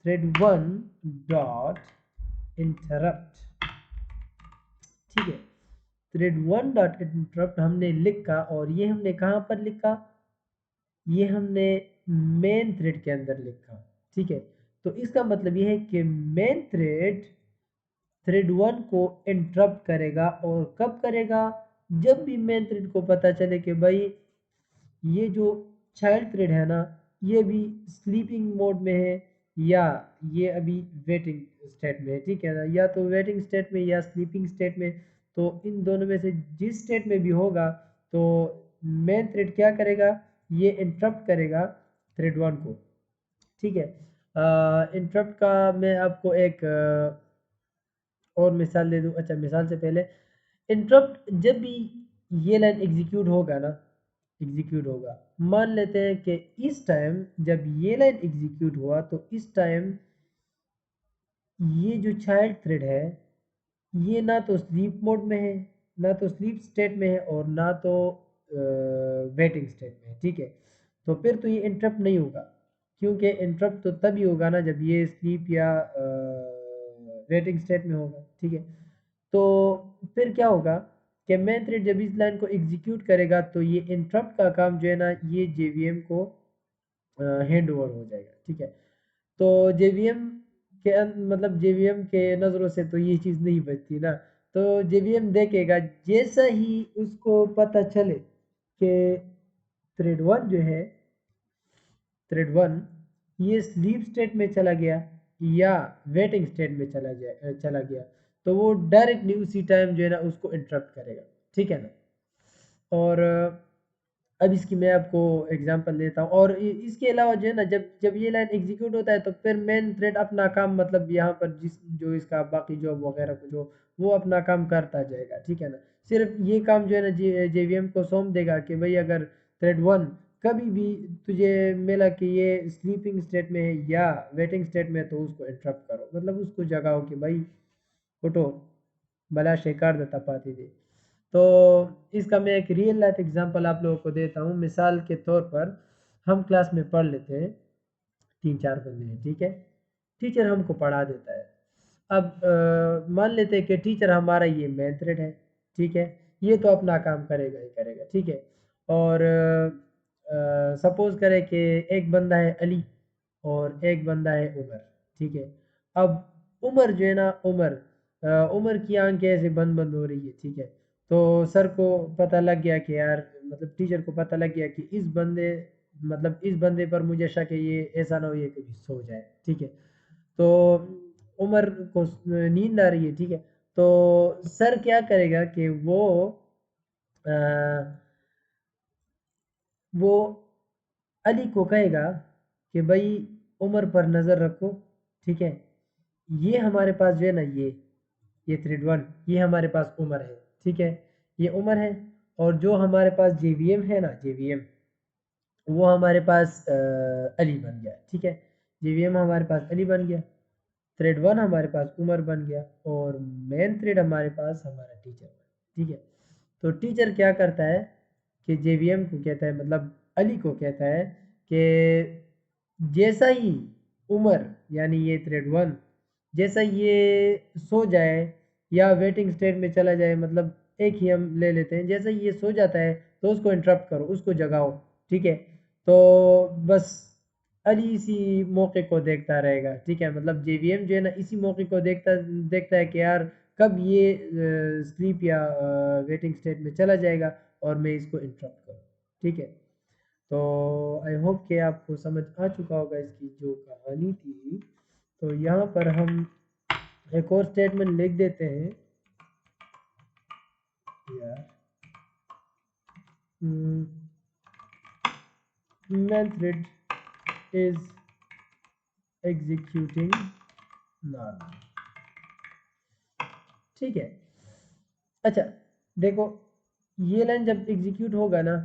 थ्रेड 1 डॉट इंटरप्ट, ठीक है। थ्रेड 1 डॉट इंटरप्ट हमने लिखा और ये हमने कहाँ पर लिखा, ये हमने मेन थ्रेड के अंदर लिखा, ठीक है। तो इसका मतलब ये है कि मेन थ्रेड थ्रेड 1 को इंटरप्ट करेगा, और कब करेगा, जब भी मेन थ्रेड को पता चले कि भाई ये जो चाइल्ड थ्रेड है ना ये भी स्लीपिंग मोड में है या ये अभी वेटिंग स्टेट में है, ठीक है ना, या तो वेटिंग स्टेट में या स्लीपिंग स्टेट में। तो इन दोनों में से जिस स्टेट में भी होगा तो मेन थ्रेड क्या करेगा, ये इंटरप्ट करेगा थ्रेड 1 को, ठीक है। इंटरप्ट का मैं आपको एक और मिसाल दे दूं। अच्छा, मिसाल से पहले इंटरप्ट जब भी ये लाइन एग्जीक्यूट होगा ना, एग्जीक्यूट होगा, मान लेते हैं कि इस टाइम जब ये लाइन एग्जीक्यूट हुआ तो इस टाइम ये जो चाइल्ड थ्रेड है ये ना तो स्लीप मोड में है, ना तो स्लीप स्टेट में है, और ना तो वेटिंग स्टेट में है, ठीक है। तो फिर तो ये इंटरप्ट नहीं होगा, क्योंकि इंटरप्ट तो तभी होगा ना जब ये स्लीप या वेटिंग स्टेट में होगा, ठीक है। तो फिर क्या होगा कि मेन थ्रेड जब इस लाइन को एग्जीक्यूट करेगा तो ये इंटरप्ट का काम जो है ना ये जेवीएम को हैंड ओवर हो जाएगा, ठीक है। तो जेवीएम के मतलब जेवीएम के नज़रों से तो ये चीज़ नहीं बचती ना, तो जेवीएम देखेगा जैसा ही उसको पता चले कि थ्रेड 1 जो है, थ्रेड 1 ये स्लीप स्टेट में चला गया या वेटिंग स्टेट में चला गया, तो वो डायरेक्टली उसी टाइम जो है ना उसको इंटरप्ट करेगा, ठीक है ना। और अब इसकी मैं आपको एग्जांपल देता हूँ। और इसके अलावा जो है ना जब जब ये लाइन एग्जीक्यूट होता है तो फिर मेन थ्रेड अपना काम मतलब यहाँ पर जिस जो इसका बाकी जॉब वगैरह को जो वो अपना काम करता जाएगा, ठीक है ना। सिर्फ ये काम जो है ना जेवीएम को सौंप देगा कि भाई अगर थ्रेड 1 कभी भी तुझे मिला कि ये स्लीपिंग स्टेट में है या वेटिंग स्टेट में है तो उसको इंटरप्ट करो, मतलब उसको जगाओ कि भाई उठो, भला शेकार दत्ता पाती थी। तो इसका मैं एक रियल लाइफ एग्जांपल आप लोगों को देता हूँ। मिसाल के तौर पर हम क्लास में पढ़ लेते हैं, 3-4 बंदे हैं, ठीक है। टीचर हमको पढ़ा देता है। अब मान लेते हैं कि टीचर हमारा ये मेन थ्रेड है, ठीक है, ये तो अपना काम करेगा ही करेगा, ठीक है। और सपोज करें कि एक बंदा है अली और एक बंदा है उमर, ठीक है। अब उमर जो है ना उमर की आंखें ऐसे बंद बंद हो रही है, ठीक है। तो सर को पता लग गया कि यार मतलब टीचर को पता लग गया कि इस बंदे पर मुझे शक है, ये ऐसा ना हो ये कभी सो जाए, ठीक है। तो उमर को नींद आ रही है, ठीक है। तो सर क्या करेगा कि वो अली को कहेगा कि भाई उमर पर नज़र रखो, ठीक है। ये हमारे पास जो है ना ये थ्रेड 1 ये हमारे पास उमर है, ठीक है, ये उमर है। और जो हमारे पास जेवीएम है ना जेवीएम वो हमारे पास अली बन गया, ठीक है। जेवीएम हमारे पास अली बन गया, थ्रेड 1 हमारे पास उमर बन गया, और मेन थ्रेड हमारे पास हमारा टीचर बन, ठीक है। तो टीचर क्या करता है कि जेवीएम को कहता है, मतलब अली को कहता है कि जैसा ही उमर यानी ये थ्रेड 1 जैसा ये सो जाए या वेटिंग स्टेट में चला जाए, मतलब एक ही हम ले लेते हैं। जैसे ही ये सो जाता है तो उसको इंटरप्ट करो, उसको जगाओ, ठीक है। तो बस अली इसी मौके को देखता रहेगा, ठीक है। मतलब जेवीएम जो है ना इसी मौके को देखता देखता है कि यार कब ये स्लीप या वेटिंग स्टेट में चला जाएगा और मैं इसको इंटरप्ट करूँ, ठीक है। तो आई होप कि आपको समझ आ चुका होगा इसकी जो कहानी थी। तो यहाँ पर हम एक और स्टेटमेंट लिख देते हैं यार, main thread is executing normal, ठीक है। अच्छा देखो, ये लाइन जब एग्जीक्यूट होगा ना,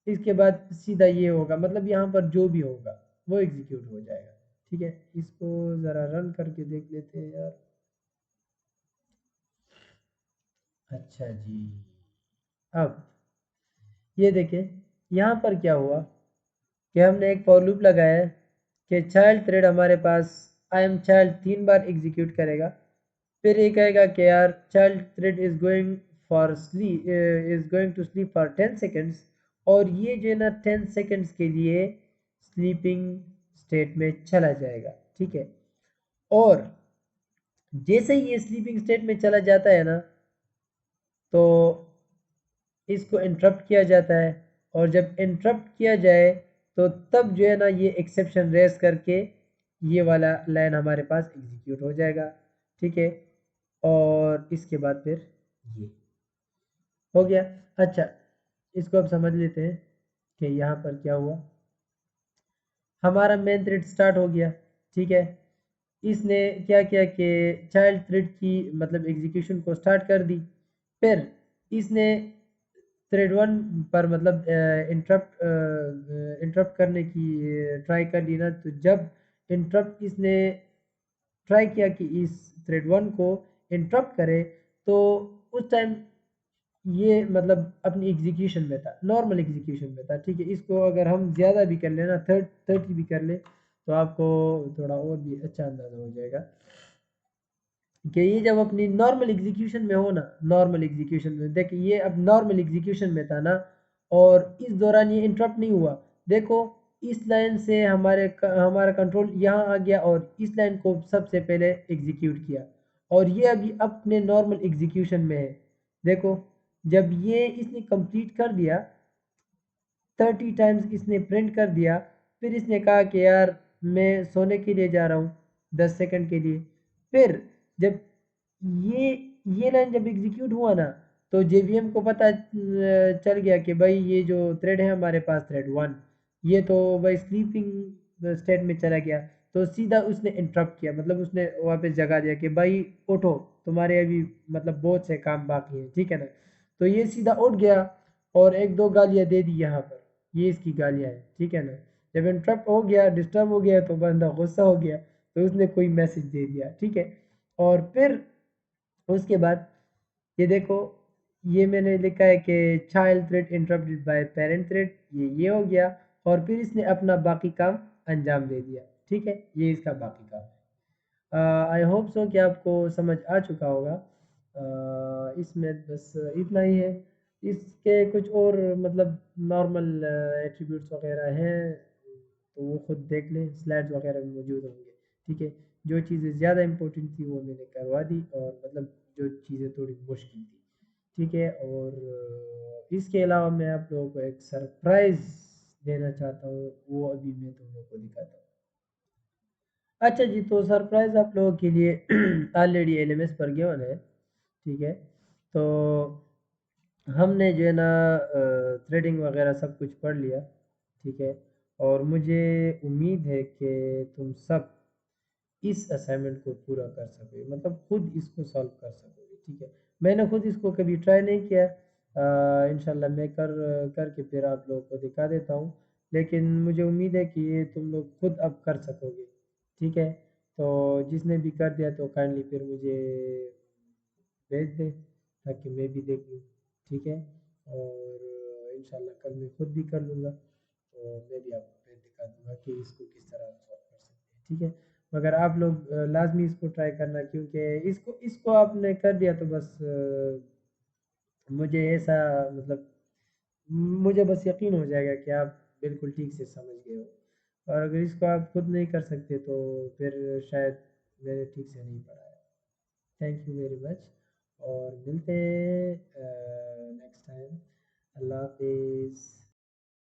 इसके बाद सीधा ये होगा, मतलब यहाँ पर जो भी होगा वो एग्जीक्यूट हो जाएगा, ठीक है। इसको ज़रा रन करके देख लेते हैं यार। अच्छा जी, अब ये देखें यहाँ पर क्या हुआ कि हमने एक फॉर लूप लगाया है कि चाइल्ड थ्रेड हमारे पास आई एम चाइल्ड 3 बार एग्जीक्यूट करेगा। फिर ये कहेगा कि यार child thread is going to sleep for 10 seconds, और ये जो है ना 10 सेकेंड्स के लिए स्लीपिंग स्टेट में चला जाएगा, ठीक है। और जैसे ही ये स्लीपिंग स्टेट में चला जाता है ना, तो इसको इंटरप्ट किया जाता है, और जब इंटरप्ट किया जाए तो तब जो है ना ये एक्सेप्शन रेस करके ये वाला लाइन हमारे पास एग्जीक्यूट हो जाएगा, ठीक है। और इसके बाद फिर ये हो गया। अच्छा, इसको अब समझ लेते हैं कि यहाँ पर क्या हुआ। हमारा मेन थ्रेड स्टार्ट हो गया, ठीक है। इसने क्या किया कि चाइल्ड थ्रेड की मतलब एग्जीक्यूशन को स्टार्ट कर दी। फिर इसने थ्रेड वन पर मतलब इंटरप्ट करने की ट्राई कर ली ना, तो जब इंटरप्ट इसने ट्राई किया कि इस थ्रेड वन को इंटरप्ट करे, तो उस टाइम ये मतलब अपनी एग्जीक्यूशन में था, नॉर्मल एग्जीक्यूशन में था, ठीक है। इसको अगर हम ज़्यादा भी कर लेना, 30 भी कर ले, तो आपको थोड़ा और भी अच्छा अंदाज़ा हो जाएगा कि ये जब अपनी नॉर्मल एग्जीक्यूशन में हो ना, नॉर्मल एग्जीक्यूशन में देखिए ये अब नॉर्मल एग्जीक्यूशन में था ना, और इस दौरान ये इंटरप्ट नहीं हुआ। देखो इस लाइन से हमारा कंट्रोल यहाँ आ गया और इस लाइन को सबसे पहले एग्जीक्यूट किया, और ये अभी अपने नॉर्मल एग्जीक्यूशन में है। देखो जब ये इसने कंप्लीट कर दिया, 30 टाइम्स इसने प्रिंट कर दिया, फिर इसने कहा कि यार मैं सोने के लिए जा रहा हूँ 10 सेकंड के लिए। फिर जब ये ये लाइन जब एग्जीक्यूट हुआ ना, तो जेवीएम को पता चल गया कि भाई ये जो थ्रेड है हमारे पास थ्रेड वन, ये तो भाई स्लीपिंग स्टेट में चला गया। तो सीधा उसने इंटरप्ट किया, मतलब उसने वापस जगा दिया कि भाई उठो, तुम्हारे अभी मतलब बहुत से काम बाकी है, ठीक है ना। तो ये सीधा उठ गया और एक दो गालियाँ दे दी यहाँ पर, ये इसकी गालियाँ हैं, ठीक है ना। जब इंटरप्ट हो गया, डिस्टर्ब हो गया, तो बंदा गुस्सा हो गया, तो उसने कोई मैसेज दे दिया, ठीक है। और फिर उसके बाद ये देखो, ये मैंने लिखा है कि child thread interrupted by parent thread, ये हो गया। और फिर इसने अपना बाकी काम अंजाम दे दिया, ठीक है। ये इसका बाकी काम है। आई होप सो कि आपको समझ आ चुका होगा। इसमें बस इतना ही है। इसके कुछ और मतलब नॉर्मल एट्रीब्यूट्स वगैरह हैं, तो वो खुद देख लें, स्लाइड्स वगैरह में मौजूद होंगे, ठीक है। जो चीज़ें ज़्यादा इम्पोर्टेंट थी वो मैंने करवा दी, और मतलब जो चीज़ें थोड़ी मुश्किल थी, ठीक है। और इसके अलावा मैं आप लोगों को एक सरप्राइज़ देना चाहता हूँ, वो अभी मैं तुम लोगों को दिखाता हूँ। अच्छा जी, तो सरप्राइज़ आप लोगों के लिए ऑलरेडी एलएमएस पर गिवन है, ठीक है। तो हमने जो है ना थ्रेडिंग वगैरह सब कुछ पढ़ लिया, ठीक है। और मुझे उम्मीद है कि तुम सब इस असाइनमेंट को पूरा कर सकोगे, मतलब खुद इसको सॉल्व कर सकोगे, ठीक है। मैंने खुद इसको कभी ट्राई नहीं किया, इंशाल्लाह मैं करके फिर आप लोगों को दिखा देता हूँ। लेकिन मुझे उम्मीद है कि ये तुम लोग खुद अब कर सकोगे, ठीक है। तो जिसने भी कर दिया तो काइंडली फिर मुझे भेज दे, ताकि मैं भी देख लूँ, ठीक है। और इंशाल्लाह कल मैं खुद भी कर लूँगा, तो मैं भी आपको फिर दिखा दूँगा कि इसको किस तरह सॉल्व कर सकते हैं, ठीक है। मगर आप लोग लाज़मी इसको ट्राई करना, क्योंकि इसको इसको आपने कर दिया तो बस मुझे ऐसा मतलब मुझे बस यकीन हो जाएगा कि आप बिल्कुल ठीक से समझ गए हो। और अगर इसको आप खुद नहीं कर सकते तो फिर शायद मैंने ठीक से नहीं पढ़ा है। थैंक यू वेरी मच, और मिलते हैं नेक्स्ट टाइम। अल्लाह हाफिज़।